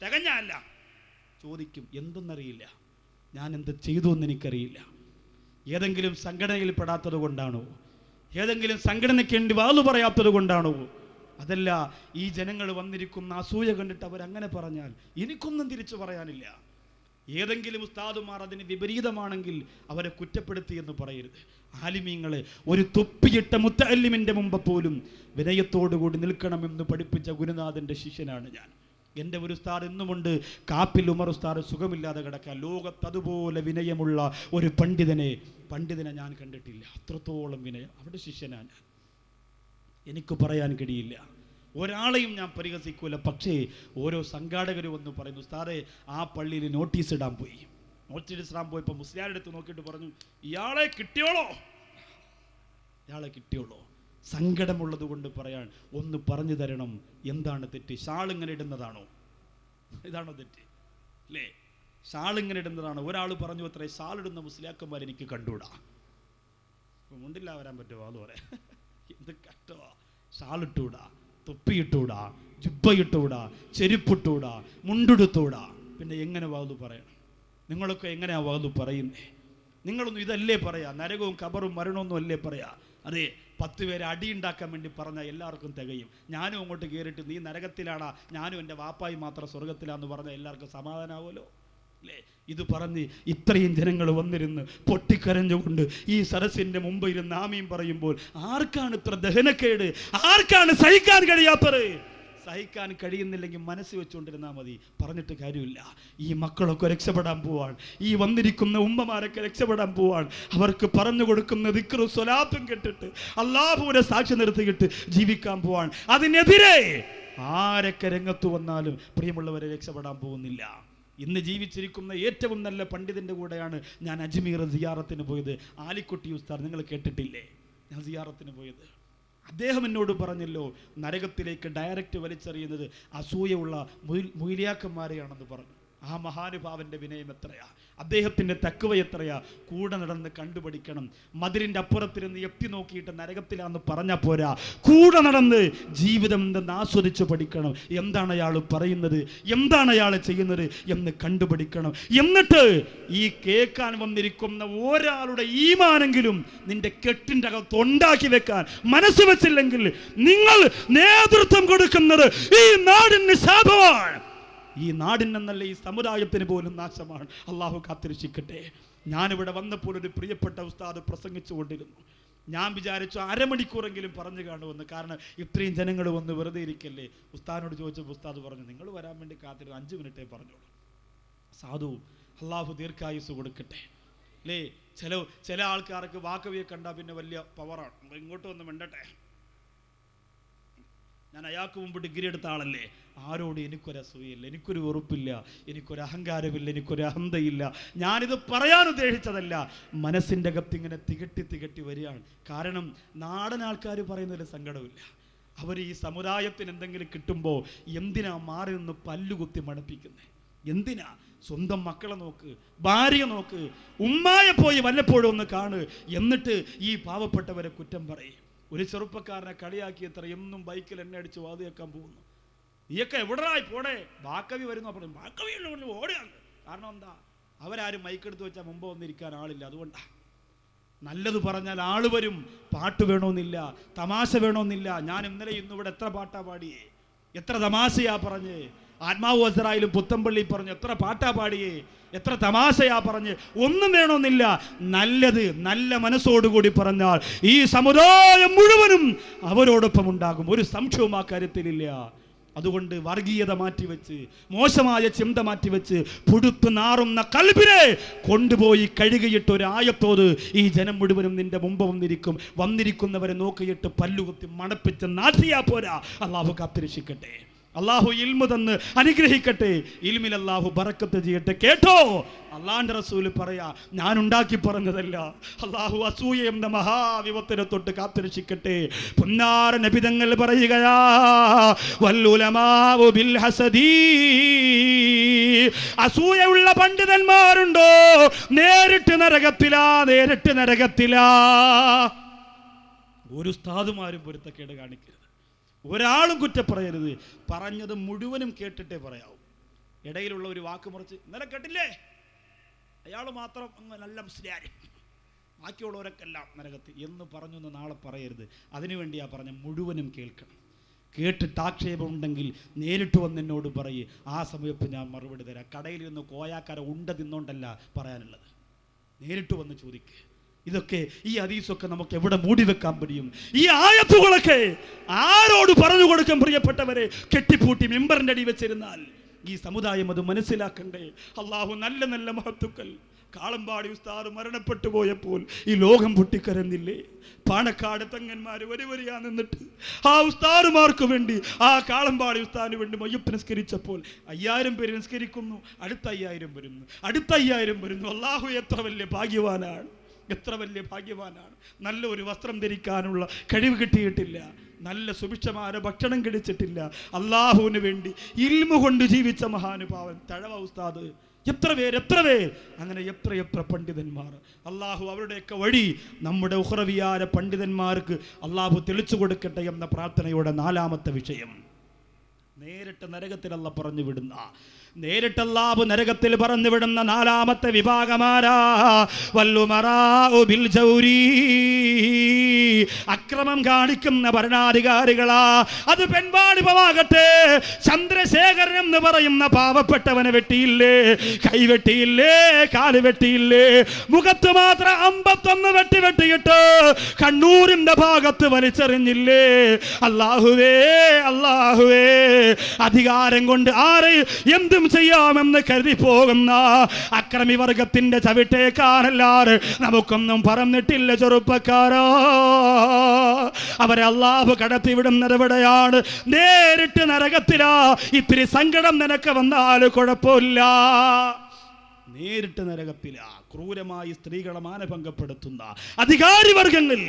തികഞ്ഞല്ല. ചോദിക്കും, എന്തെന്നറിയില്ല, ഞാൻ എന്ത് ചെയ്തു എന്ന് എനിക്കറിയില്ല. ഏതെങ്കിലും സംഘടനയിൽ പെടാത്തത് കൊണ്ടാണോ? ഏതെങ്കിലും സംഘടനയ്ക്ക് വേണ്ടി വാതു പറയാത്തത് കൊണ്ടാണോ? അതല്ല, ഈ ജനങ്ങൾ വന്നിരിക്കുന്ന അസൂയ കണ്ടിട്ട് അവരങ്ങനെ പറഞ്ഞാൽ എനിക്കൊന്നും തിരിച്ചു പറയാനില്ല. ഏതെങ്കിലും ഉസ്താദുമാർ അതിന് വിപരീതമാണെങ്കിൽ അവരെ കുറ്റപ്പെടുത്തി എന്ന് പറയരുത്. ആലിമീങ്ങളെ, ഒരു തൊപ്പിയിട്ട മുത്തഅല്ലിമിൻ്റെ മുമ്പ് പോലും വിനയത്തോടുകൂടി നിൽക്കണമെന്ന് പഠിപ്പിച്ച ഗുരുനാഥൻ്റെ ശിഷ്യനാണ് ഞാൻ. എൻ്റെ ഒരു ഉസ്താദ് എന്നുമുണ്ട്, കാപ്പിൽ ഉമർ ഉസ്താദ് സുഖമില്ലാതെ കിടക്കാൻ. ലോകത്ത് അതുപോലെ വിനയമുള്ള ഒരു പണ്ഡിതനെ ഞാൻ കണ്ടിട്ടില്ല. അത്രത്തോളം വിനയം. അവിടെ ശിഷ്യനാണ്. എനിക്ക് പറയാൻ കഴിയില്ല, ഒരാളെയും ഞാൻ പരിഹസിക്കൂല. പക്ഷേ ഓരോ സംഘാടകരും വന്ന് പറയുന്നു, ഉസ്താദെ ആ പള്ളിയിൽ നോട്ടീസ് ഇടാൻ പോയപ്പോൾ മുസ്ലിയാരുടെ അടുത്ത് നോക്കിയിട്ട് പറഞ്ഞു, ഇയാളെ കിട്ടിയോളോ. സങ്കടമുള്ളത് കൊണ്ട് പറയാൻ, ഒന്ന് പറഞ്ഞു തരണം, എന്താണ് തെറ്റ്? ഷാളിങ്ങനെ ഇടുന്നതാണോ? ഇതാണോ തെറ്റ്? അല്ലേ? ഷാളിങ്ങനെ ഇടുന്നതാണോ? ഒരാൾ പറഞ്ഞു അത്രേ, ഷാളിടുന്ന മുസ്ലിയാക്കന്മാർ എനിക്ക് കണ്ടുകൂടാ. മുണ്ടില്ല വരാൻ പറ്റുമോ? അത് പറയാം. എന്ത് കഷ്ടമാ! ഷാളിട്ടൂടാ, തൊപ്പിയിട്ടൂടാ, ജുബ്ബയിട്ടൂടാ, ചെരുപ്പിട്ടൂടാ, മുണ്ടെടുത്തൂടാ. പിന്നെ എങ്ങനെ വാതു പറയണം? നിങ്ങളൊക്കെ എങ്ങനെയാ വാതു പറയുന്നേ? നിങ്ങളൊന്നും ഇതല്ലേ പറയാ? നരകവും ഖബറും മരണമൊന്നും അല്ലേ പറയാ? അതെ, 10 പേരെ അടിയുണ്ടാക്കാൻ വേണ്ടി പറഞ്ഞാൽ എല്ലാവർക്കും തികയും. ഞാനും അങ്ങോട്ട് കയറിയിട്ട് നീ നരകത്തിലാടാ, ഞാനും എൻ്റെ വാപ്പായി മാത്രം സ്വർഗത്തിലാന്ന് പറഞ്ഞാൽ എല്ലാവർക്കും സമാധാനമാവുമല്ലോ അല്ലേ? ഇത് പറഞ്ഞ് ഇത്രയും ജനങ്ങൾ വന്നിരുന്ന് പൊട്ടിക്കരഞ്ഞുകൊണ്ട് ഈ സരസിൻ്റെ മുമ്പ് ഇരുന്ന് ആമീൻ പറയുമ്പോൾ ആർക്കാണ് ഇത്ര ദഹനക്കേട്? ആർക്കാണ് സഹിക്കാൻ കഴിയാത്തത്? സഹിക്കാൻ കഴിയുന്നില്ലെങ്കിൽ മനസ്സ് വെച്ചുകൊണ്ടിരുന്നാൽ മതി, പറഞ്ഞിട്ട് കാര്യമില്ല. ഈ മക്കളൊക്കെ രക്ഷപ്പെടാൻ പോവാൻ, ഈ വന്നിരിക്കുന്ന ഉമ്മമാരൊക്കെ രക്ഷപ്പെടാൻ പോവാൻ. അവർക്ക് പറഞ്ഞു കൊടുക്കുന്ന ദിക്റും സ്വലാത്തും കേട്ടിട്ട് അല്ലാഹുവിനെ സാക്ഷി നിർത്തിയിട്ട് ജീവിക്കാൻ പോവാൻ. അതിനെതിരെ ആരൊക്കെ രംഗത്ത് വന്നാലും പ്രിയമുള്ളവരെ രക്ഷപ്പെടാൻ പോകുന്നില്ല. ഇന്ന് ജീവിച്ചിരിക്കുന്ന ഏറ്റവും നല്ല പണ്ഡിതൻ്റെ കൂടെയാണ് ഞാൻ അജ്മീർ സിയാറത്തിന് പോയത്. ആലിക്കുട്ടി ഉസ്താദ്, നിങ്ങൾ കേട്ടിട്ടില്ലേ? ഞാൻ സിയാറത്തിന് പോയത്. അദ്ദേഹം എന്നോട് പറഞ്ഞല്ലോ, നരകത്തിലേക്ക് ഡയറക്റ്റ് വലിച്ചെറിയുന്നത് അസൂയുള്ള മൊയ്ലിയാക്കന്മാരെയാണെന്ന് പറഞ്ഞു. ആ മഹാനുഭാവൻ്റെ വിനയം എത്രയാ, അദ്ദേഹത്തിൻ്റെ തക്വ എത്രയാ! കൂടെ നടന്ന് കണ്ടുപഠിക്കണം. മതിലിൻ്റെ അപ്പുറത്തിരുന്ന് എത്തി നോക്കിയിട്ട് നരകത്തിലാന്ന് പറഞ്ഞാൽ പോരാ, കൂടെ നടന്ന് ജീവിതം എന്തെന്ന് ആസ്വദിച്ച് പഠിക്കണം. എന്താണ് അയാൾ പറയുന്നത്, എന്താണ് അയാൾ ചെയ്യുന്നത് എന്ന് കണ്ടുപഠിക്കണം. എന്നിട്ട് ഈ കേൾക്കാൻ വന്നിരിക്കുന്ന ഒരാളുടെ ഈമാനെങ്കിലും നിന്റെ കെട്ടിൻ്റെ അകത്ത് ഉണ്ടാക്കി വെക്കാൻ മനസ്സ് വെച്ചില്ലെങ്കിൽ നിങ്ങൾ നേതൃത്വം കൊടുക്കുന്നത് ഈ നാടിന് ശാപമാണ്. ഈ നാടിനെന്നല്ല, ഈ സമുദായത്തിന് പോലും നാശമാണ്. അള്ളാഹു കാത്തിരക്ഷിക്കട്ടെ. ഞാനിവിടെ വന്നപ്പോൾ ഒരു പ്രിയപ്പെട്ട ഉസ്താദ് പ്രസംഗിച്ചു കൊണ്ടിരുന്നു. ഞാൻ വിചാരിച്ചു അരമണിക്കൂറെങ്കിലും പറഞ്ഞു കാണുമെന്ന്. കാരണം ഇത്രയും ജനങ്ങൾ വന്ന് വെറുതെ ഇരിക്കല്ലേ. ഉസ്താദിനോട് ചോദിച്ചപ്പോൾ ഉസ്താദ് പറഞ്ഞു, നിങ്ങൾ വരാൻ വേണ്ടി കാത്തിരുന്നു 5 മിനിറ്റേ പറഞ്ഞോളൂ. സാധു, അള്ളാഹു ദീർഘായുസ് കൊടുക്കട്ടെ അല്ലേ. ചില ആൾക്കാർക്ക് വാക്കവിയെ കണ്ടാൽ പിന്നെ വലിയ പവറാണ്. ഇങ്ങോട്ട് വന്ന് മിണ്ടട്ടെ, ഞാൻ അയാൾക്ക് മുമ്പ് ഡിഗ്രി എടുത്ത ആളല്ലേ, ആരോട് എനിക്കൊരു അസൂയയില്ല, എനിക്കൊരു വെറുപ്പില്ല, എനിക്കൊരു അഹങ്കാരമില്ല, എനിക്കൊരു അഹന്തയില്ല. ഞാനിത് പറയാൻ ഉദ്ദേശിച്ചതല്ല, മനസ്സിൻ്റെ അകത്ത് ഇങ്ങനെ തികട്ടി വരികയാണ്. കാരണം നാടൻ ആൾക്കാർ പറയുന്നതിൽ സങ്കടമില്ല. അവർ ഈ സമുദായത്തിന് എന്തെങ്കിലും കിട്ടുമ്പോൾ എന്തിനാ മാറി നിന്ന് പല്ലുകുത്തി മണപ്പിക്കുന്നത്? എന്തിനാ? സ്വന്തം മക്കളെ നോക്ക്, ഭാര്യ നോക്ക്, ഉമ്മായെ പോയി വല്ലപ്പോഴും ഒന്ന് കാണ്, എന്നിട്ട് ഈ പാവപ്പെട്ടവരെ കുറ്റം പറയും. ഒരു ചെറുപ്പക്കാരനെ കളിയാക്കി എത്ര എന്നും ബൈക്കിൽ എന്നെ അടിച്ച് വാതിയേക്കാൻ പോകുന്നു. നീയൊക്കെ എവിടെയായി പോടേ, ബാക്കവി വരുന്നു. അപ്പോൾ ബാക്കവി ഓടുകയാണ്. കാരണം എന്താ? അവരാരും മൈക്കെടുത്ത് വെച്ചാൽ മുമ്പ് വന്നിരിക്കാൻ ആളില്ല. അതുകൊണ്ടാണ്. നല്ലത് പറഞ്ഞാൽ ആള് വരും. പാട്ട് വേണമെന്നില്ല, തമാശ വേണമെന്നില്ല. ഞാൻ ഇന്നലെ ഇന്നിവിടെ എത്ര പാട്ടാ പാടിയേ, എത്ര തമാശയാ പറഞ്ഞ്. ആത്മാവ് വസറായിലും പുത്തമ്പള്ളി പറഞ്ഞു എത്ര പാട്ടാ പാടിയേ, എത്ര തമാശയാ പറഞ്ഞ്. ഒന്നും വേണമെന്നില്ല. നല്ലത് നല്ല മനസ്സോടുകൂടി പറഞ്ഞാൽ ഈ സമുദായം മുഴുവനും അവരോടൊപ്പം ഉണ്ടാകും. ഒരു സംശയവും ആ കാര്യത്തിലില്ല. അതുകൊണ്ട് വർഗീയത മാറ്റിവെച്ച്, മോശമായ ചിന്ത മാറ്റിവെച്ച്, പുടുത്തു നാറുന്ന കൽബിനെ കൊണ്ടുപോയി കഴുകിയിട്ട് ഒരു ആയത്തോട് ഈ ജനം മുഴുവനും നിന്റെ മുമ്പ് വന്നിരിക്കുന്നവരെ നോക്കിയിട്ട് പല്ലുകുത്തി മണപ്പിച്ച് നാട്ടിയാ പോരാ. അള്ളാഹു കാത്തിരക്ഷിക്കട്ടെ. അള്ളാഹു ഇൽമു തന്ന് അനുഗ്രഹിക്കട്ടെ. ഇൽമിൽ അള്ളാഹു ബറക്കത്ത് ചെയ്യട്ടെ. കേട്ടോ, അള്ളാന്റെ റസൂല് പറയാ, ഞാൻ ഉണ്ടാക്കി പറഞ്ഞതല്ല. അള്ളാഹു അസൂയ എന്ന മഹാവിപത്തിനെ തൊട്ട് കാത്തിരക്ഷിക്കട്ടെ. പുന്നാര നബിതങ്ങൾ പറയുകയാ, വല്ലുലമാഉ ബിൽ ഹസദി, അസൂയുള്ള പണ്ഡിതന്മാരുണ്ടോ നേരിട്ട് നരകത്തിലാ. ഒരു ഉസ്താദുമാരും പൊരുത്തക്കേട് കാണിക്കരുത്, ഒരാളും കുറ്റം പറയരുത്. പറഞ്ഞത് മുഴുവനും കേട്ടിട്ടേ പറയാവൂ. ഇടയിലുള്ള ഒരു വാക്ക് മുറിച്ച് ഇന്നലെ കേട്ടില്ലേ, അയാൾ മാത്രം നല്ല മുസ്ലിയാര്, ബാക്കിയുള്ളവരൊക്കെ എല്ലാം നരകത്തിൽ എന്ന് പറഞ്ഞു എന്ന് നാളെ പറയരുത്. അതിനുവേണ്ടിയാ പറഞ്ഞ മുഴുവനും കേൾക്കണം. കേട്ടിട്ട് ആക്ഷേപം ഉണ്ടെങ്കിൽ നേരിട്ട് വന്ന് എന്നോട് പറയ്, ആ സമയത്ത് ഞാൻ മറുപടി തരാം. കടയിൽ നിന്ന് കോയാക്കാര ഉണ്ട തിന്നോണ്ടല്ല പറയാനുള്ളത്, നേരിട്ട് വന്ന് ചോദിക്കുക. ഇതൊക്കെ ഈ ഹദീസൊക്കെ നമുക്ക് എവിടെ മൂടി വെക്കാൻ കഴിയും? ഈ ആയത്തുകളൊക്കെ ആരോട് പറഞ്ഞു കൊടുക്കാൻ? പ്രിയപ്പെട്ടവരെ, കെട്ടിപ്പൂട്ടി മെമ്പറിന്റെ അടി വെച്ചിരുന്നാൽ ഈ സമുദായം അത് മനസ്സിലാക്കണ്ടേ? അള്ളാഹു നല്ല നല്ല മഹത്തുക്കൾ, കാളമ്പാടി ഉസ്താദ് മരണപ്പെട്ടു പോയപ്പോൾ ഈ ലോകം പൊട്ടിക്കരഞ്ഞില്ലേ? പാണക്കാട് തങ്ങന്മാർ വരിവരിയാ നിന്നിട്ട് ആ ഉസ്താദുമാർക്ക് വേണ്ടി, ആ കാളമ്പാടി ഉസ്താദിന് വേണ്ടി മയ്യത്ത് നിസ്കരിച്ചപ്പോൾ 5000 പേര് നിസ്കരിക്കുന്നു, അടുത്ത 5000 വരുന്നു, അടുത്ത 5000 വരുന്നു. അള്ളാഹു എത്ര വലിയ ഭാഗ്യവാനാണ്, എത്ര വലിയ ഭാഗ്യവാനാണ്. നല്ല ഒരു വസ്ത്രം ധരിക്കാനുള്ള കഴിവ് കിട്ടിയിട്ടില്ല, നല്ല സുഭിക്ഷമായ ഭക്ഷണം കഴിച്ചിട്ടില്ല. അള്ളാഹുവിന് വേണ്ടി ഇൽമു കൊണ്ട് ജീവിച്ച മഹാനുഭാവൻ തഴവ ഉസ്താദ്, എത്ര പേര് അങ്ങനെ എത്ര പണ്ഡിതന്മാർ. അള്ളാഹു അവരുടെയൊക്കെ വഴി നമ്മുടെ ഉഖ്റവിയായ പണ്ഡിതന്മാർക്ക് അള്ളാഹു തെളിച്ചു കൊടുക്കട്ടെ എന്ന പ്രാർത്ഥനയോടെ 4ാമത്തെ വിഷയം, നേരിട്ട് നരകത്തിൽ അല്ലാഹു പറഞ്ഞു വിടുന്ന, നേരിട്ട് അല്ലാഹു നരകത്തിൽ പറഞ്ഞു വിടുന്ന 4ാമത്തെ വിഭാഗമാരാ? വല്ലുമറാഉ ബിൽ ജൗരി, അക്രമം കാണിക്കുന്ന ഭരണാധികാരികളാ. അത് പെൺവാണിഭമാകട്ടെ, ചന്ദ്രശേഖരൻ എന്ന് പറയുന്ന പാവപ്പെട്ടവനെ വെട്ടിയില്ലേ, കൈവെട്ടിയില്ലേ, കാല് വെട്ടിയില്ലേ, മുഖത്ത് മാത്രം 51 വെട്ടിയിട്ട് കണ്ണൂരിന്റെ ഭാഗത്ത് വലിച്ചെറിഞ്ഞില്ലേ? അല്ലാഹുവേ, അല്ലാഹുവേ, അധികാരം കൊണ്ട് ആരെ എന്തും ചെയ്യാമെന്ന് കരുതി പോകുന്ന അക്രമി വർഗത്തിന്റെ ചവിട്ടേക്കാനല്ലാതെ നമുക്കൊന്നും പറഞ്ഞിട്ടില്ല ചെറുപ്പക്കാരോ. അവരെ അല്ലാഹു കടത്തിവിടുന്നത് എവിടെയാണ്? നേരിട്ട് നരകത്തിലാ. ഇത്തിരി സങ്കടം നിനക്ക് വന്നാൽ കുഴപ്പമില്ല, നേരിട്ട് നരകത്തിലാ. ക്രൂരമായി സ്ത്രീകളെ മാനഭംഗപ്പെടുത്തുന്ന അധികാരി വർഗങ്ങൾ,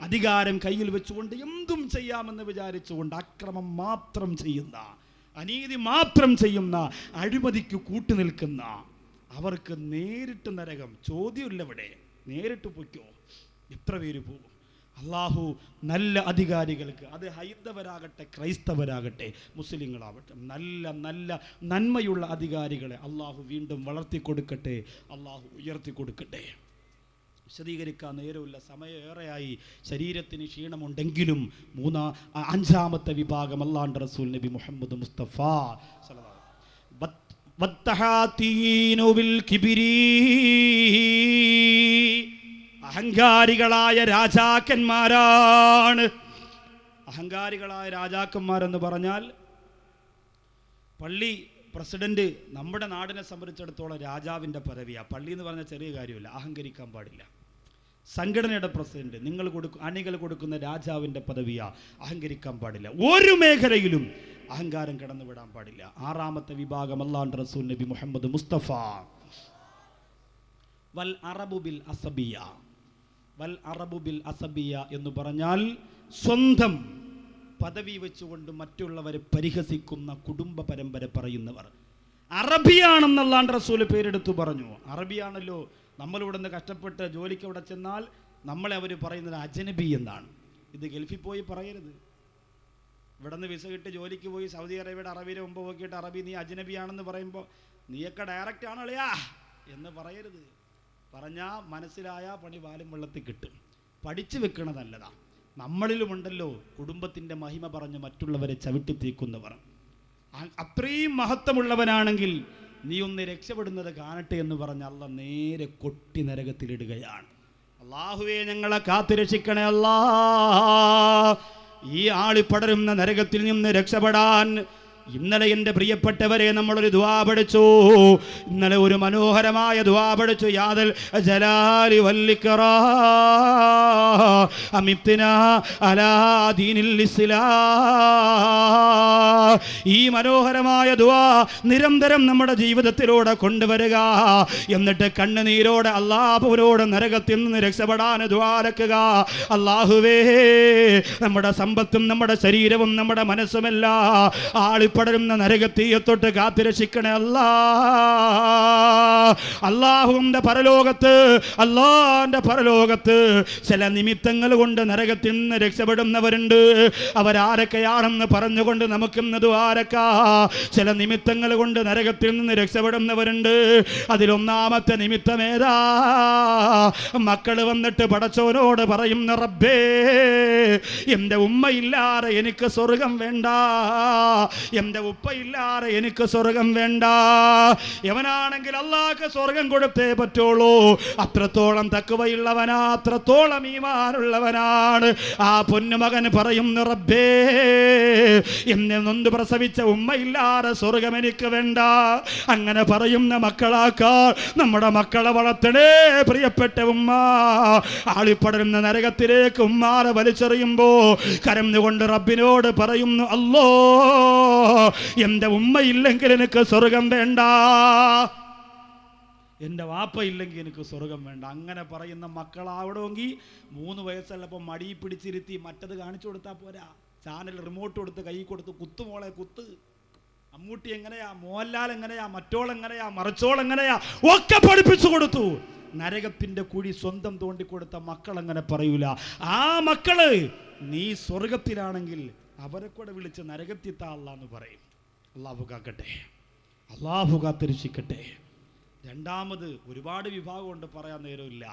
അധികാരം കയ്യിൽ വെച്ചുകൊണ്ട് എന്തും ചെയ്യാമെന്ന് വിചാരിച്ചുകൊണ്ട് അക്രമം മാത്രം ചെയ്യുന്ന, അനീതി മാത്രം ചെയ്യുന്ന, അഴിമതിക്ക് കൂട്ടുനിൽക്കുന്ന അവർക്ക് നേരിട്ട് നരകം. ചോദ്യമില്ല ഇവിടെ, നേരിട്ട് പൊയ്ക്കോ. എത്ര പേര് പോകും? അള്ളാഹു നല്ല അധികാരികൾക്ക്, അത് ഹൈന്ദവരാകട്ടെ ക്രൈസ്തവരാകട്ടെ മുസ്ലിങ്ങളാവട്ടെ, നല്ല നല്ല നന്മയുള്ള അധികാരികളെ അള്ളാഹു വീണ്ടും വളർത്തിക്കൊടുക്കട്ടെ, അള്ളാഹു ഉയർത്തിക്കൊടുക്കട്ടെ. വിശദീകരിക്കാൻ നേരമില്ല, സമയം ഏറെയായി. ശരീരത്തിന് ക്ഷീണമുണ്ടെങ്കിലും 5ാമത്തെ വിഭാഗം അല്ലാഹുവിന്റെ റസൂൽ നബി മുഹമ്മദ് മുസ്തഫ അഹങ്കാരികളായ രാജാക്കന്മാരാണ്. അഹങ്കാരികളായ രാജാക്കന്മാരെന്ന് പറഞ്ഞാൽ, പള്ളി പ്രസിഡന്റ് നമ്മുടെ നാടിനെ സംബന്ധിച്ചിടത്തോളം രാജാവിൻ്റെ പദവിയാണ്. പള്ളി എന്ന് പറഞ്ഞാൽ ചെറിയ കാര്യമില്ല, അഹങ്കരിക്കാൻ പാടില്ല. സംഘടനയുടെ പ്രസിഡന്റ്, അണികൾ കൊടുക്കുന്ന രാജാവിൻ്റെ പദവിയാണ്, അഹങ്കരിക്കാൻ പാടില്ല. ഒരു മേഖലയിലും അഹങ്കാരം കടന്നുവിടാൻ പാടില്ല. 6ാമത്തെ വിഭാഗം അല്ലാഹുവിന്റെ റസൂൽ നബി മുഹമ്മദ് മുസ്തഫ വൽ അറബു ബിൽ അസബിയ. വൽ അറബു ബിൽ അസബിയ എന്ന് പറഞ്ഞാൽ സ്വന്തം പദവി വെച്ചുകൊണ്ട് മറ്റുള്ളവരെ പരിഹസിക്കുന്ന കുടുംബ പരമ്പര പറയുന്നവർ. അറബിയാണെന്ന് അല്ലാഹുവിന്റെ റസൂൽ പേരെടുത്തു പറഞ്ഞു. അറബിയാണല്ലോ. നമ്മളിവിടെ നിന്ന് കഷ്ടപ്പെട്ട് ജോലിക്ക് അവിടെ ചെന്നാൽ നമ്മളെ അവർ പറയുന്നത് അജനബി എന്നാണ്. ഇത് ഗൾഫിൽ പോയി പറയരുത്. ഇവിടെ നിന്ന് വിസ കിട്ടി ജോലിക്ക് പോയി സൗദി അറേബ്യയുടെ അറബിയിലെ മുമ്പ് നോക്കിയിട്ട് അറബി നീ അജനബിയാണെന്ന് പറയുമ്പോൾ നീയൊക്കെ ഡയറക്റ്റ് ആണോളിയാ എന്ന് പറയരുത്. പറഞ്ഞാൽ മനസ്സിലായ പണി വാലും വെള്ളത്തിൽ കിട്ടും. പഠിച്ചു വെക്കണ നല്ലതാ. നമ്മളിലുമുണ്ടല്ലോ കുടുംബത്തിൻ്റെ മഹിമ പറഞ്ഞ് മറ്റുള്ളവരെ ചവിട്ടിത്തീക്കുന്നവർ. അത്രയും മഹത്വമുള്ളവനാണെങ്കിൽ നീ ഒന്ന് രക്ഷപ്പെടുന്നത് കാണട്ടെ എന്ന് പറഞ്ഞ് അല്ലാഹ് നേരെ കൊട്ടി നരകത്തിലിടുകയാണ്. അല്ലാഹുവേ, ഞങ്ങളെ കാത്തുരക്ഷിക്കണേ അല്ലാ. ഈ ആളിപ്പടരുന്ന നരകത്തിൽ നിന്ന് രക്ഷപ്പെടാൻ ഇന്നലെ എൻ്റെ പ്രിയപ്പെട്ടവരെ നമ്മളൊരു ദുആ പഠിച്ചു. ഇന്നലെ ഒരു മനോഹരമായ ദുആ പഠിച്ചു. യാദൽ ജലാലി വല്ലിക്റാ അമിത്നാ അലാ ദീനിൽ ഇസ്ലാം. ഈ മനോഹരമായ ദുആ നിരന്തരം നമ്മുടെ ജീവിതത്തിലൂടെ കൊണ്ടുവരിക. എന്നിട്ട് കണ്ണുനീരോടെ അല്ലാഹുവോട് നരകത്തിൽ നിന്ന് രക്ഷപ്പെടാൻ ദുആരക്കുക. അല്ലാഹുവേ, നമ്മുടെ സമ്പത്തും നമ്മുടെ ശരീരവും നമ്മുടെ മനസ്സുമല്ല ആളി ആളിപ്പടരുന്ന നരകത്തീയെ തൊട്ട് കാത്തുരക്ഷിക്കണേ അല്ലാ. അള്ളാഹുവിന്റെ പരലോകത്ത് ചില നിമിത്തങ്ങൾ കൊണ്ട് നരകത്തിൽ നിന്ന് രക്ഷപ്പെടുന്നവരുണ്ട്. അവരാരൊക്കെയാണെന്ന് പറഞ്ഞുകൊണ്ട് നമുക്കിന്ന് ദുആരക്കാ. ചില നിമിത്തങ്ങൾ കൊണ്ട് നരകത്തിൽ നിന്ന് രക്ഷപ്പെടുന്നവരുണ്ട്. അതിലൊന്നാമത്തെ നിമിത്തം ഏതാ? മക്കള് വന്നിട്ട് പടച്ചോനോട് പറയുന്ന റബ്ബേ, എൻ്റെ ഉമ്മയില്ലാതെ എനിക്ക് സ്വർഗം വേണ്ട, എൻ്റെ ഉപ്പയില്ലാതെ എനിക്ക് സ്വർഗം വേണ്ട. യവനാണെങ്കിൽ അല്ലാഹ്ക്ക് സ്വർഗം കൊടുത്തേ പറ്റുള്ളൂ. അത്രത്തോളം തഖ്വയുള്ളവനാ, അത്രത്തോളം ഈമാനുള്ളവനാണ്. ആ പൊന്നുമകൻ പറയുന്നു റബ്ബേ, എന്നെ നൊന്ത് പ്രസവിച്ച ഉമ്മയില്ലാതെ സ്വർഗം എനിക്ക് വേണ്ട. അങ്ങനെ പറയുന്ന മക്കളാക്കാൾ നമ്മുടെ മക്കളെ വളർത്തണേ പ്രിയപ്പെട്ട ഉമ്മ. ആളിപ്പടരുന്ന നരകത്തിലേക്ക് ഉമ്മാരെ വലിച്ചെറിയുമ്പോ കരഞ്ഞുകൊണ്ട് റബ്ബിനോട് പറയുന്നു, അല്ലോ എൻ്റെ ഉമ്മയില്ലെങ്കിൽ എനിക്ക് സ്വർഗം വേണ്ട, എൻ്റെ വാപ്പ ഇല്ലെങ്കിൽ എനിക്ക് സ്വർഗം വേണ്ട. അങ്ങനെ പറയുന്ന മക്കളാവണമെങ്കിൽ 3 വയസ്സുള്ളപ്പോൾ മടി പിടിച്ചിരുത്തി മറ്റത് കാണിച്ചു കൊടുത്താൽ പോരാ. ചാനൽ റിമോട്ട് കൊടുത്ത് കൈ കൊടുത്ത് കുത്തുമോളെ കുത്ത്. അമ്മൂട്ടി എങ്ങനെയാ, മോഹൻലാൽ എങ്ങനെയാ, മറ്റോൾ എങ്ങനെയാ, മറച്ചോൾ എങ്ങനെയാ ഒക്കെ പഠിപ്പിച്ചു കൊടുത്തു. നരകത്തിന്റെ കുഴി സ്വന്തം തോണ്ടിക്കൊടുത്ത മക്കൾ അങ്ങനെ പറയൂല. ആ മക്കള് നീ സ്വർഗത്തിലാണെങ്കിൽ അവരെ കൂടെ വിളിച്ച് നരകത്തിത്താ അല്ലാന്ന് പറയും. അല്ലാഹു കാക്കട്ടെ, അല്ലാഹു കാത്തിരക്ഷിക്കട്ടെ. രണ്ടാമത് ഒരുപാട് വിഭാഗം കൊണ്ട് പറയാൻ നേരമില്ല.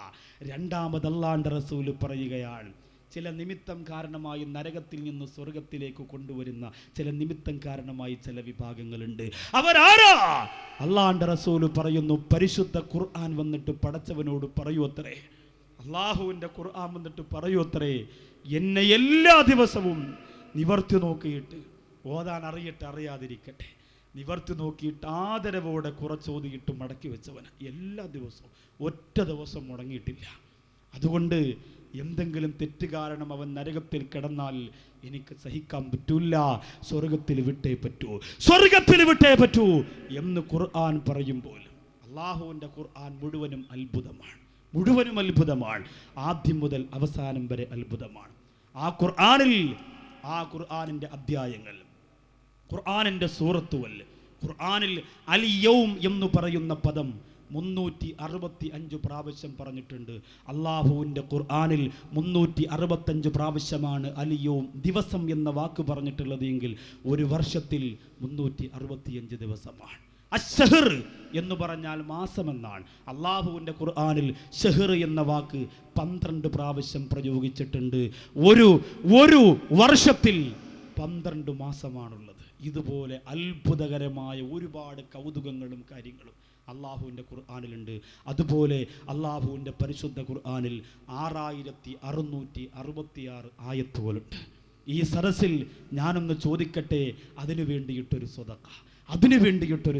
രണ്ടാമത് അല്ലാഹുവിന്റെ റസൂൽ പറയുകയാണ്, ചില നിമിത്തം കാരണമായി നരകത്തിൽ നിന്ന് സ്വർഗത്തിലേക്ക് കൊണ്ടുവരുന്ന ചില നിമിത്തം കാരണമായി ചില വിഭാഗങ്ങളുണ്ട്. അവരാരാ? അല്ലാഹുവിന്റെ റസൂൽ പറയുന്നു, പരിശുദ്ധ ഖുർആൻ വന്നിട്ട് പടച്ചവനോട് പറയൂത്രേ, അല്ലാഹുവിന്റെ ഖുർആൻ വന്നിട്ട് പറയൂത്രേ, എന്നെ എല്ലാ ദിവസവും നിവർത്തി നോക്കിയിട്ട്, ഓതാൻ അറിയട്ടെ അറിയാതിരിക്കട്ടെ, നിവർത്തി നോക്കിയിട്ട് ആദരവോടെ കുറച്ചോതിയിട്ട് മടക്കി വെച്ചവന് എല്ലാ ദിവസവും ഒറ്റ ദിവസം മുടങ്ങിയിട്ടില്ല. അതുകൊണ്ട് എന്തെങ്കിലും തെറ്റ് കാരണം അവൻ നരകത്തിൽ കിടന്നാൽ എനിക്ക് സഹിക്കാൻ പറ്റൂല, സ്വർഗത്തിൽ വിട്ടേ പറ്റൂ, സ്വർഗത്തിൽ വിട്ടേ പറ്റൂ എന്ന് ഖുർആൻ പറയുമ്പോൾ അള്ളാഹുവിൻ്റെ ഖുർആൻ മുഴുവനും അത്ഭുതമാണ്, മുഴുവനും അത്ഭുതമാണ്. ആദ്യം മുതൽ അവസാനം വരെ അത്ഭുതമാണ്. ആ ഖുർആനിൻ്റെ അധ്യായങ്ങൾ, ഖുർആനിൻ്റെ സൂറത്തുകൾ, ഖുർആനിൽ അൽ യൗം എന്ന് പറയുന്ന പദം 365 പ്രാവശ്യം പറഞ്ഞിട്ടുണ്ട്. അള്ളാഹുവിൻ്റെ ഖുർആനിൽ 365 പ്രാവശ്യമാണ് അൽ യൗം ദിവസം എന്ന വാക്ക് പറഞ്ഞിട്ടുള്ളത് എങ്കിൽ ഒരു വർഷത്തിൽ 365 ദിവസമാണ്. അശ്ശഹർ എന്ന് പറഞ്ഞാൽ മാസമെന്നാണ്. അള്ളാഹുവിൻ്റെ ഖുർആനിൽ ഷഹർ എന്ന വാക്ക് 12 പ്രാവശ്യം പ്രയോഗിച്ചിട്ടുണ്ട്. ഒരു വർഷത്തിൽ 12 മാസമാണുള്ളത്. ഇതുപോലെ അത്ഭുതകരമായ ഒരുപാട് കൗതുകങ്ങളും കാര്യങ്ങളും അള്ളാഹുവിൻ്റെ ഖുർആനിലുണ്ട്. അതുപോലെ അള്ളാഹുവിൻ്റെ പരിശുദ്ധ ഖുർആനിൽ 6666 ആയത്തുകളുണ്ട്. ഈ സദസ്സിൽ ഞാനൊന്ന് ചോദിക്കട്ടെ, അതിനു വേണ്ടിയിട്ടൊരു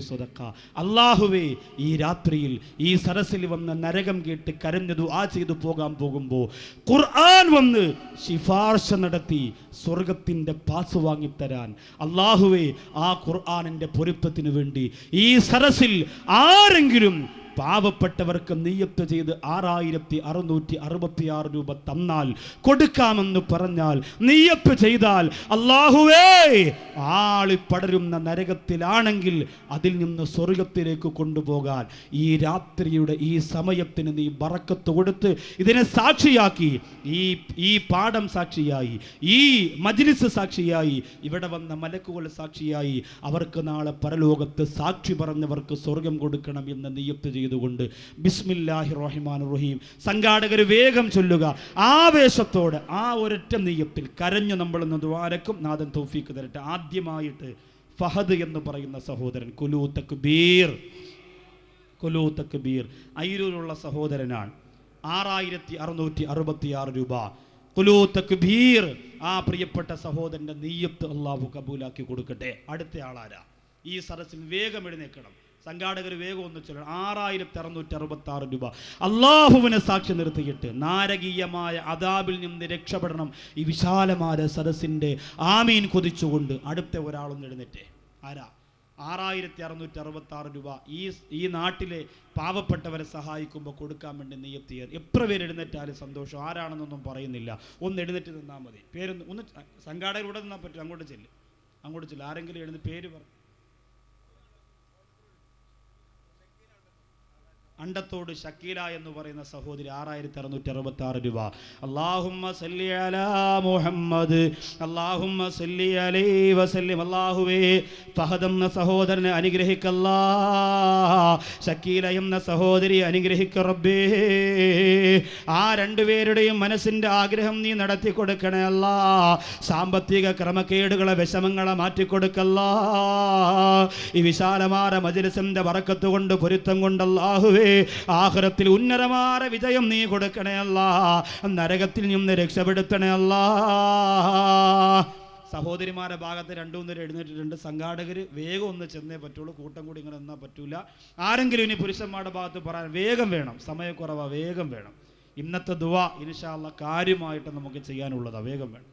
സ്വതക്ക. അള്ളാഹുവേ, ഈ രാത്രിയിൽ ഈ സദസ്സിൽ വന്ന് നരകം കേട്ട് കരഞ്ഞു ദുആ ചെയ്തു പോകാൻ പോകുമ്പോൾ ഖുർആൻ വന്ന് ശിഫാർശ നടത്തി സ്വർഗത്തിൻ്റെ പാസ് വാങ്ങിത്തരാൻ അള്ളാഹുവേ, ആ ഖുർആനിൻ്റെ പൊരുത്തത്തിനു വേണ്ടി ഈ സദസ്സിൽ ആരെങ്കിലും പാവപ്പെട്ടവർക്ക് നിയ്യത്ത് ചെയ്ത് 6666 രൂപ തന്നാൽ, കൊടുക്കാമെന്ന് പറഞ്ഞാൽ, നിയ്യത്ത് ചെയ്താൽ, അല്ലാഹുവേ, ആളി പടരുന്ന നരകത്തിലാണെങ്കിൽ അതിൽ നിന്ന് സ്വർഗത്തിലേക്ക് കൊണ്ടുപോകാൻ ഈ രാത്രിയുടെ ഈ സമയത്തിന് നീ ബറക്കത്ത് കൊടുത്ത് ഇതിനെ സാക്ഷിയാക്കി, ഈ പാഠം സാക്ഷിയായി, ഈ മജ്ലിസ് സാക്ഷിയായി, ഇവിടെ വന്ന മലക്കുകൾ സാക്ഷിയായി, അവർക്ക് നാളെ പരലോകത്ത് സാക്ഷി പറഞ്ഞവർക്ക് സ്വർഗം കൊടുക്കണം എന്ന് നിയ്യത്ത് ചെയ്തുകൊണ്ട് ബിസ്മില്ലാഹിർ റഹ്മാനിർ റഹീം സംഘാടകർ വേഗം ചൊല്ലുക. ആവേശത്തോടെ ആ ഒരൊറ്റ നിയ്യത്തിൽ കരഞ്ഞു നമ്മൾ ഇന്ന് ദുആരക്കും. നാഥൻ തൗഫീഖ് തരട്ടെ. ആദ്യമായിട്ട് ഫഹദ് എന്ന് പറയുന്ന സഹോദരൻ, കുലൂ തക്ബീർ അയിരൂരുള്ള സഹോദരനാണ്. 6666 രൂപ കുലൂ തക്ബീർ. ആ പ്രിയപ്പെട്ട സഹോദരന്റെ നിയ്യത്ത് അല്ലാഹു കബൂലാക്കി കൊടുക്കട്ടെ. അടുത്ത ആളാരാ? ഈ സദസ്സിൽ വേഗം എഴുന്നേൽക്കണം. സംഘാടകർ വേഗം ഒന്ന് ചൊല്ലണം. 6666 രൂപ അള്ളാഹുവിനെ സാക്ഷി നിർത്തിയിട്ട് നാരകീയമായ അദാബിൽ നിന്ന് രക്ഷപ്പെടണം ഈ വിശാലമായ സദസ്സിൻ്റെ ആമീൻ കൊതിച്ചുകൊണ്ട് അടുത്ത ഒരാളൊന്ന് എഴുന്നേറ്റേ. ആരാ? 6666 രൂപ ഈ നാട്ടിലെ പാവപ്പെട്ടവരെ സഹായിക്കുമ്പോൾ കൊടുക്കാൻ വേണ്ടി നിയ്യത്ത്. എത്ര പേര് എഴുന്നേറ്റാലും സന്തോഷം. ആരാണെന്നൊന്നും പറയുന്നില്ല, ഒന്ന് എഴുന്നേറ്റ് നിന്നാൽ മതി. പേരൊന്ന് ഒന്ന് സംഘാടകരുടെ നിന്നാൽ പറ്റും, അങ്ങോട്ട് ചെല്ലും. അങ്ങോട്ട് ചെല്ലും. ആരെങ്കിലും എഴുതി പേര് പറ. അണ്ടത്തോട് ഷക്കീല എന്ന് പറയുന്ന സഹോദരി 6666 രൂപ. അല്ലാഹുമ്മ സല്ലി അലാ മുഹമ്മദ് അല്ലാഹുമ്മ സല്ലി അലൈഹി വസല്ലം. അല്ലാഹുവേ ഫഹദ് എന്ന സഹോദരനെ അനുഗ്രഹിക്കല്ലാ, ഷക്കീല എന്ന സഹോദരി അനുഗ്രഹിക്ക റബ്ബേ. ആ രണ്ടുപേരുടെയും മനസ്സിൻ്റെ ആഗ്രഹം നീ നടത്തി കൊടുക്കണേ അല്ലാ. സാമ്പത്തിക ക്രമക്കേടുകളെ വിഷമങ്ങളെ മാറ്റിക്കൊടുക്കല്ലാ. ഈ വിശാലമായ മജ്‌ലിസിന്റെ ബറക്കത്ത് കൊണ്ട് പൊരുത്തം കൊണ്ട് അല്ലാഹുവേ ആഖിറത്തിൽ ഉന്നതമായ വിജയം നീ കൊടുക്കണേ അല്ലാ. നരകത്തിൽ നിന്ന് രക്ഷപ്പെടുത്തണേ അല്ലാ. സഹോദരിമാരുടെ ഭാഗത്ത് 2-3 പേര് എഴുന്നേറ്റിട്ടുണ്ട്. സംഘാടകർ വേഗം ഒന്ന് ചെന്നേ പറ്റുള്ളൂ, കൂട്ടം കൂടി ഇങ്ങനെ നിന്നാൽ പറ്റൂല. ആരെങ്കിലും ഇനി പുരുഷന്മാരുടെ ഭാഗത്ത് പറയാൻ വേഗം വേണം, സമയക്കുറവാ, വേഗം വേണം. ഇന്നത്തെ ദുആ ഇൻഷാ അല്ലാഹ് കാര്യമായിട്ട് നമുക്ക് ചെയ്യാനുള്ളതാ, വേഗം വേണം.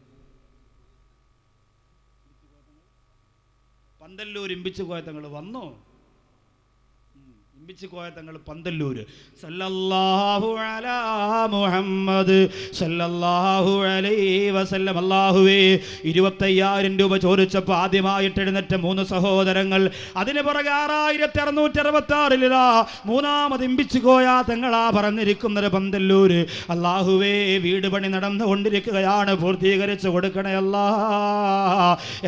പന്തല്ലൂർ ഇമ്പിച്ച് കോയ തങ്ങൾ വന്നോ? ഇമ്പിച്ച് കോയ തങ്ങൾ പന്തല്ലൂര്. സല്ലല്ലാഹു അലാ മുഹമ്മദ് സല്ലല്ലാഹു അലൈഹി വസല്ലം. അല്ലാഹുവേ 25,000 രൂപ ചോദിച്ചപ്പോൾ ആദ്യമായിട്ട് എഴുന്നേറ്റ 3 സഹോദരങ്ങൾ, അതിന് പുറകെ 6666 മൂന്നാമത് ഇമ്പിച്ച് കോയ തങ്ങളാ പറഞ്ഞിരിക്കുന്നത് പന്തല്ലൂര്. അല്ലാഹുവേ വീട് പണി നടന്നുകൊണ്ടിരിക്കുകയാണ്, പൂർത്തീകരിച്ചു കൊടുക്കണേ അല്ലാ.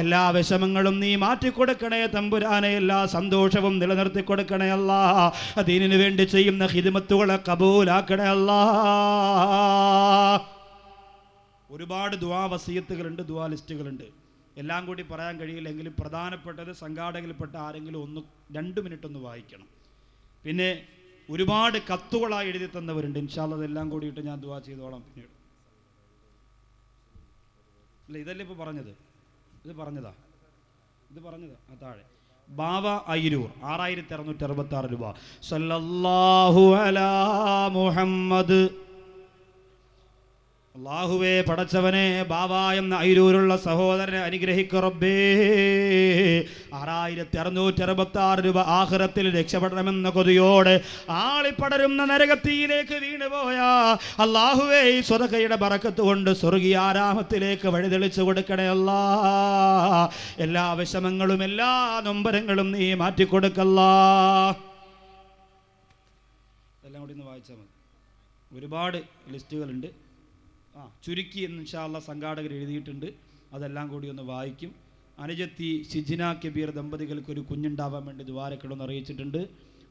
എല്ലാ വിഷമങ്ങളും നീ മാറ്റിക്കൊടുക്കണേ തമ്പുരാനെ. എല്ലാ സന്തോഷവും നിലനിർത്തി കൊടുക്കണേ അല്ലാ. ദീനിനു വേണ്ടി ചെയ്യുന്ന ഖിദ്മത്തുകളെ കബൂലാക്കണേ അല്ലാ. ഒരുപാട് ദുആ വസിയത്തുകളുണ്ട്, ദുആ ലിസ്റ്റുകളുണ്ട്. എല്ലാം കൂടി പറയാൻ കഴിയില്ലെങ്കിലും പ്രധാനപ്പെട്ടത് സംഘാടകരിൽപ്പെട്ട ആരെങ്കിലും 2 മിനിറ്റ് ഒന്ന് വായിക്കണം. പിന്നെ ഒരുപാട് കത്തുകളായി എഴുതി തന്നവരുണ്ട്. ഇൻഷാ അല്ലാഹ് അതെല്ലാം കൂടിയിട്ട് ഞാൻ ദുആ ചെയ്തോളാം പിന്നീട്. അല്ല, ഇതല്ലേ ഇപ്പോൾ പറഞ്ഞത്? ഇത് പറഞ്ഞതാ താഴെ. ബാവ അയിരൂർ 6666 രൂപ. സല്ലല്ലാഹു അലാ മുഹമ്മദ്. അല്ലാഹുവേ പടച്ചവനെ ബാവ എന്ന അയിരൂരുള്ള സഹോദരനെ അനുഗ്രഹിക്കു റബ്ബേ. 6666 രൂപ ആഖിറത്തിൽ രക്ഷപ്പെടണമെന്ന കൊതിയോടെ ആളിപ്പടരുന്ന നരകത്തിയിലേക്ക് വീണുപോയ അല്ലാഹുവേ ഈ സ്വതക്കയുടെ ബറക്കത്ത് കൊണ്ട് സ്വർഗീയ ആരാമത്തിലേക്ക് വഴിതെളിച്ചു കൊടുക്കണേ അല്ലാ. എല്ലാ വിഷമങ്ങളും എല്ലാ നൊമ്പരങ്ങളും നീ മാറ്റിക്കൊടുക്കല്ലാ. എല്ലാം കൂടി ഒന്ന് വായിച്ചാൽ മതി. ഒരുപാട് ലിസ്റ്റുകളുണ്ട്. ചുരുക്കി ഇൻഷാ അല്ലാഹ് സംഘാടകർ എഴുതിയിട്ടുണ്ട്. അതെല്ലാം കൂടി ഒന്ന് വായിക്കും. അനുജത്തി ഷിജിന കബീർ ദമ്പതികൾക്ക് ഒരു കുഞ്ഞുണ്ടാവാൻ വേണ്ടി ദ്വാരക്കണമെന്ന് അറിയിച്ചിട്ടുണ്ട്.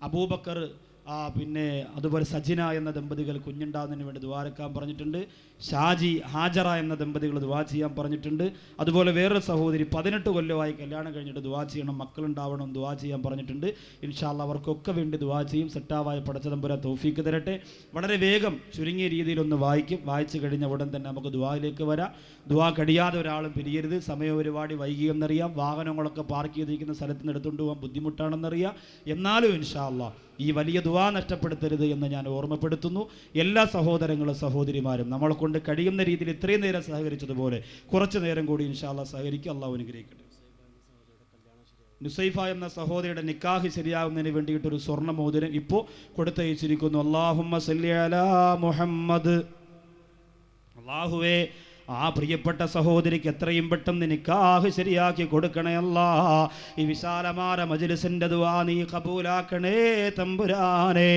അബൂബക്കർ പിന്നെ അതുപോലെ സജിന എന്ന ദമ്പതികൾ കുഞ്ഞുണ്ടാകുന്നതിന് വേണ്ടി ദ്വാരക്കാൻ പറഞ്ഞിട്ടുണ്ട്. ഷാജി ഹാജറ എന്ന ദമ്പതികൾ ദ്വാ ചെയ്യാൻ പറഞ്ഞിട്ടുണ്ട്. അതുപോലെ വേറൊരു സഹോദരി 18 കൊല്ലമായി കല്യാണം കഴിഞ്ഞിട്ട് ദ്വാ ചെയ്യണം, മക്കളുണ്ടാവണം, ദ്വാ ചെയ്യാൻ പറഞ്ഞിട്ടുണ്ട്. ഇൻഷാ അല്ലാഹ് അവർക്കൊക്കെ വേണ്ടി ദ്വാ ചെയ്യും. സെറ്റാവായ പടച്ചതമ്പുരാൻ തൗഫീക്ക് തരട്ടെ. വളരെ വേഗം ചുരുങ്ങിയ രീതിയിലൊന്ന് വായിക്കും. വായിച്ചു കഴിഞ്ഞ ഉടൻ തന്നെ നമുക്ക് ദ്വായിലേക്ക് വരാം. ദ്വാ കഴിയാതെ ഒരാളും പിരിയരുത്. സമയം ഒരുപാട് വൈകിയെന്നറിയാം. വാഹനങ്ങളൊക്കെ പാർക്ക് ചെയ്തിരിക്കുന്ന സ്ഥലത്ത് നിന്ന് എടുത്തുകൊണ്ട് പോകാൻ ബുദ്ധിമുട്ടാണെന്നറിയാം. എന്നാലും ഇൻഷാ അല്ലാഹ് ഈ വലിയ ദുആ നഷ്ടപ്പെടുത്തരുത് എന്ന് ഞാൻ ഓർമ്മപ്പെടുത്തുന്നു. എല്ലാ സഹോദരങ്ങളും സഹോദരിമാരും നമ്മളെ കൊണ്ട് കഴിയുന്ന രീതിയിൽ ഇത്രയും നേരം സഹകരിച്ചതുപോലെ കുറച്ചു നേരം കൂടി ഇൻഷാ അല്ലാഹ് സഹകരിക്കുക. അല്ലാഹു അനുഗ്രഹിക്കട്ടെ. നുസൈഫ എന്ന സഹോദരിയുടെ നിക്കാഹ് ശരിയാകുന്നതിന് വേണ്ടിയിട്ടൊരു സ്വർണ്ണ മോതിരം ഇപ്പോൾ കൊടുത്തയച്ചിരിക്കുന്നു. അല്ലാഹുമ്മ സല്ലി അലാ മുഹമ്മദ്. അല്ലാഹുവേ ആ പ്രിയപ്പെട്ട സഹോദരിക്ക് എത്രയും പെട്ടെന്ന് നിക്കാഹ് ശരിയാക്കി കൊടുക്കണേ അല്ലാ. ഈ വിശാലമായ മജ്‌ലിസിന്റെ ദുആ നീ കബൂലാക്കണേ തമ്പുരാനെ.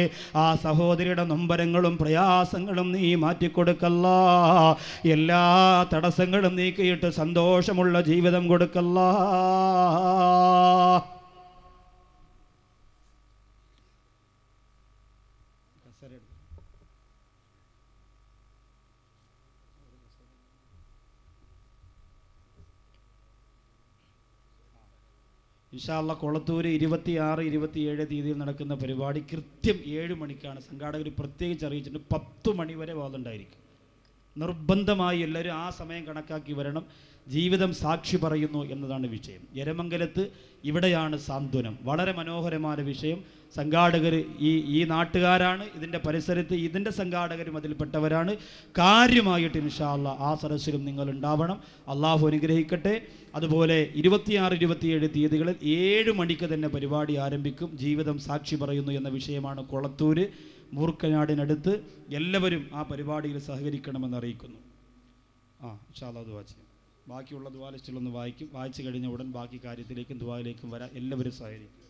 ആ സഹോദരിയുടെ നൊമ്പരങ്ങളും പ്രയാസങ്ങളും നീ മാറ്റിക്കൊടുക്കല്ലാ. എല്ലാ തടസ്സങ്ങളും നീക്കിയിട്ട് സന്തോഷമുള്ള ജീവിതം കൊടുക്കല്ലാ. ഇൻഷാ അല്ലാഹ് കൊളത്തൂർ 26, 27 തീയതിയിൽ നടക്കുന്ന പരിപാടി കൃത്യം 7 മണിക്കാണ്. സംഘാടകർ പ്രത്യേകിച്ച് അറിയിച്ചിട്ടുണ്ട്. 10 മണി വരെ വാദമുണ്ടായിരിക്കും. നിർബന്ധമായി എല്ലാവരും ആ സമയം കണക്കാക്കി വരണം. ജീവിതം സാക്ഷി പറയുന്നു എന്നതാണ് വിഷയം. എരമംഗലത്ത് ഇവിടെയാണ് സാന്ത്വനം. വളരെ മനോഹരമായ വിഷയം. സംഘാടകർ ഈ നാട്ടുകാരാണ്. ഇതിൻ്റെ പരിസരത്ത് ഇതിൻ്റെ സംഘാടകരും അതിൽപ്പെട്ടവരാണ്. കാര്യമായിട്ട് ഇൻഷാ അല്ലാഹ് ആ സദസ്സിലും നിങ്ങൾ ഉണ്ടാവണം. അള്ളാഹു അനുഗ്രഹിക്കട്ടെ. അതുപോലെ 26, 27 തീയതികളിൽ 7 മണിക്ക് തന്നെ പരിപാടി ആരംഭിക്കും. ജീവിതം സാക്ഷി പറയുന്നു എന്ന വിഷയമാണ്. കൊളത്തൂർ മൂർക്കനാടിനടുത്ത്. എല്ലാവരും ആ പരിപാടിയിൽ സഹകരിക്കണമെന്ന് അറിയിക്കുന്നു. ഇൻഷാ അല്ലാഹ് ദുആ ചെയ്യാം. ബാക്കിയുള്ള ദുആ ലിസ്റ്റിലൊന്ന് വായിക്കും. വായിച്ചു കഴിഞ്ഞ ഉടൻ ബാക്കി കാര്യത്തിലേക്കും ദുആയിലേക്കും വരാം. എല്ലാവരും സഹകരിക്കും.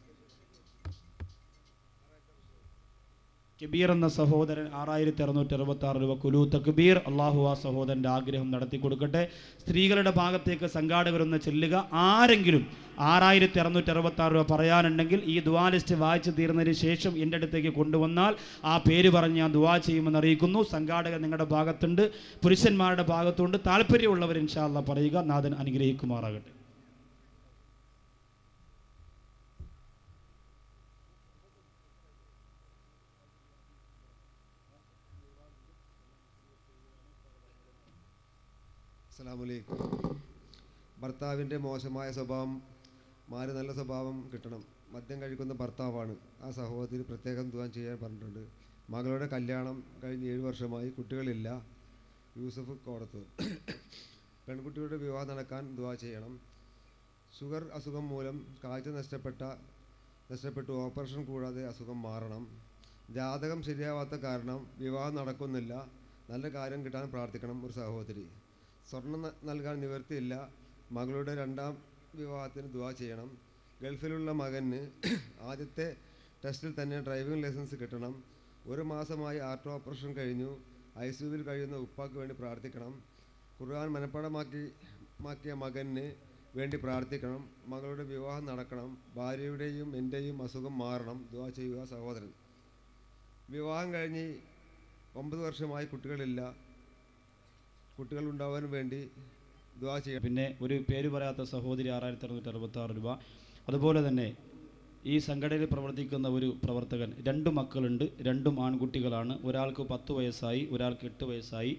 കബീർ എന്ന സഹോദരൻ 6666 രൂപ കുലു തക്ബീർ. അള്ളാഹു ആ സഹോദരൻ്റെ ആഗ്രഹം നടത്തി കൊടുക്കട്ടെ. സ്ത്രീകളുടെ ഭാഗത്തേക്ക് സംഘാടകരൊന്ന് ചെല്ലുക. ആരെങ്കിലും 6666 രൂപ പറയാനുണ്ടെങ്കിൽ ഈ ദുആ ലിസ്റ്റ് വായിച്ചു തീർന്നതിന് ശേഷം എൻ്റെ അടുത്തേക്ക് കൊണ്ടുവന്നാൽ ആ പേര് പറഞ്ഞ് ഞാൻ ദുആ ചെയ്യുമെന്ന് അറിയിക്കുന്നു. സംഘാടകർ നിങ്ങളുടെ ഭാഗത്തുണ്ട്, പുരുഷന്മാരുടെ ഭാഗത്തുണ്ട്. താല്പര്യമുള്ളവർ ഇൻഷാ അല്ലാഹ് പറയുക. നാഥൻ അനുഗ്രഹിക്കുമാറാകട്ടെ. അസ്സലാമു ഭർത്താവിൻ്റെ മോശമായ സ്വഭാവം മാറി നല്ല സ്വഭാവം കിട്ടണം. മദ്യം കഴിക്കുന്ന ഭർത്താവാണ്. ആ സഹോദരി പ്രത്യേകം ദുആ ചെയ്യാൻ പറഞ്ഞിട്ടുണ്ട്. മകളുടെ കല്യാണം കഴിഞ്ഞ് 7 വർഷമായി, കുട്ടികളില്ല. യൂസഫ് കോടത്തൂർ. പെൺകുട്ടിയുടെ വിവാഹം നടക്കാൻ ദുആ ചെയ്യണം. ഷുഗർ അസുഖം മൂലം കാഴ്ച നഷ്ടപ്പെട്ടു ഓപ്പറേഷൻ കൂടാതെ അസുഖം മാറണം. ജാതകം ശരിയാവാത്ത കാരണം വിവാഹം നടക്കുന്നില്ല. നല്ല കാര്യം കിട്ടാൻ പ്രാർത്ഥിക്കണം. ഒരു സഹോദരി. സ്വർണം നൽകാൻ നിവൃത്തിയില്ല. മകളുടെ 2ാം വിവാഹത്തിന് ദുആ ചെയ്യണം. ഗൾഫിലുള്ള മകന് ആദ്യത്തെ ടെസ്റ്റിൽ തന്നെ ഡ്രൈവിംഗ് ലൈസൻസ് കിട്ടണം. 1 മാസമായി ഹാർട്ട് ഓപ്പറേഷൻ കഴിഞ്ഞു. ICUവിൽ കഴിയുന്ന ഉപ്പാക്ക് വേണ്ടി പ്രാർത്ഥിക്കണം. ഖുർആൻ മനഃപ്പാഠമാക്കിയ മകന് വേണ്ടി പ്രാർത്ഥിക്കണം. മകളുടെ വിവാഹം നടക്കണം. ഭാര്യയുടെയും എൻ്റെയും അസുഖം മാറണം. ദുആ ചെയ്യുക സഹോദരൻ. വിവാഹം കഴിഞ്ഞ് 9 വർഷമായി, കുട്ടികളില്ല. കുട്ടികൾ ഉണ്ടാവാൻ വേണ്ടി ദുആ ചെയ്യണം. പിന്നെ ഒരു പേര് പറയാത്ത സഹോദരി 6666 രൂപ. അതുപോലെ തന്നെ ഈ സംഘടനയിൽ പ്രവർത്തിക്കുന്ന ഒരു പ്രവർത്തകൻ 2 മക്കളുണ്ട്. 2ഉം ആൺകുട്ടികളാണ്. ഒരാൾക്ക് 10 വയസ്സായി, ഒരാൾക്ക് 8 വയസ്സായി.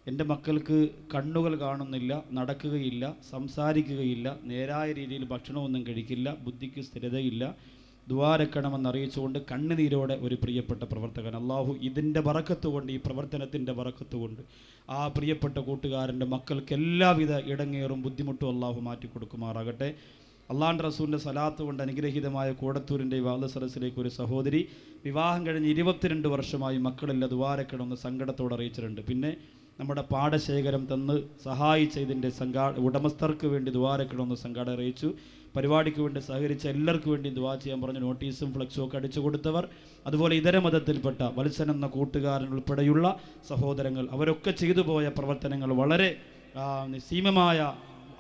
എൻ്റെ മക്കൾക്ക് കണ്ണുകൾ കാണുന്നില്ല, നടക്കുകയില്ല, സംസാരിക്കുകയില്ല, നേരായ രീതിയിൽ ഭക്ഷണമൊന്നും കഴിക്കില്ല, ബുദ്ധിക്ക് സ്ഥിരതയില്ല. ദ്വാരക്കണമെന്ന് അറിയിച്ചുകൊണ്ട് കണ്ണുനീരോടെ ഒരു പ്രിയപ്പെട്ട പ്രവർത്തകൻ. അള്ളാഹു ഇതിൻ്റെ ബറക്കത്ത് കൊണ്ട്, ഈ പ്രവർത്തനത്തിൻ്റെ ബറക്കത്ത് കൊണ്ട് ആ പ്രിയപ്പെട്ട കൂട്ടുകാരൻ്റെ മക്കൾക്ക് എല്ലാവിധ ഇടങ്ങേറും ബുദ്ധിമുട്ടും അള്ളാഹു മാറ്റിക്കൊടുക്കുമാറാകട്ടെ. അള്ളാഹുവിൻ്റെ റസൂലിൻ്റെ സലാത്ത് കൊണ്ട് അനുഗ്രഹീതമായ കോടത്തൂരിൻ്റെ വാദ സദസ്സിലേക്ക് ഒരു സഹോദരി വിവാഹം കഴിഞ്ഞ് 22 വർഷമായി മക്കളില്ല, ദ്വാരക്കണമെന്ന് സങ്കടത്തോടെ അറിയിച്ചിട്ടുണ്ട്. പിന്നെ നമ്മുടെ പാടശേഖരം തന്ന് സഹായിച്ച ഇതിൻ്റെ ഉടമസ്ഥർക്ക് വേണ്ടി ദ്വാരക്കണമെന്ന് സംഘാടകർ അറിയിച്ചു. പരിപാടിക്ക് വേണ്ടി സഹകരിച്ച എല്ലാവർക്കും വേണ്ടി ദുആ ചെയ്യാൻ പറഞ്ഞ് നോട്ടീസും ഫ്ലക്സും ഒക്കെ അടിച്ചു കൊടുത്തവർ, അതുപോലെ ഇതര മതത്തിൽപ്പെട്ട വത്സൻ എന്ന കൂട്ടുകാരൻ ഉൾപ്പെടെയുള്ള സഹോദരങ്ങൾ, അവരൊക്കെ ചെയ്തു പോയ പ്രവർത്തനങ്ങൾ വളരെ നിസ്സീമമായ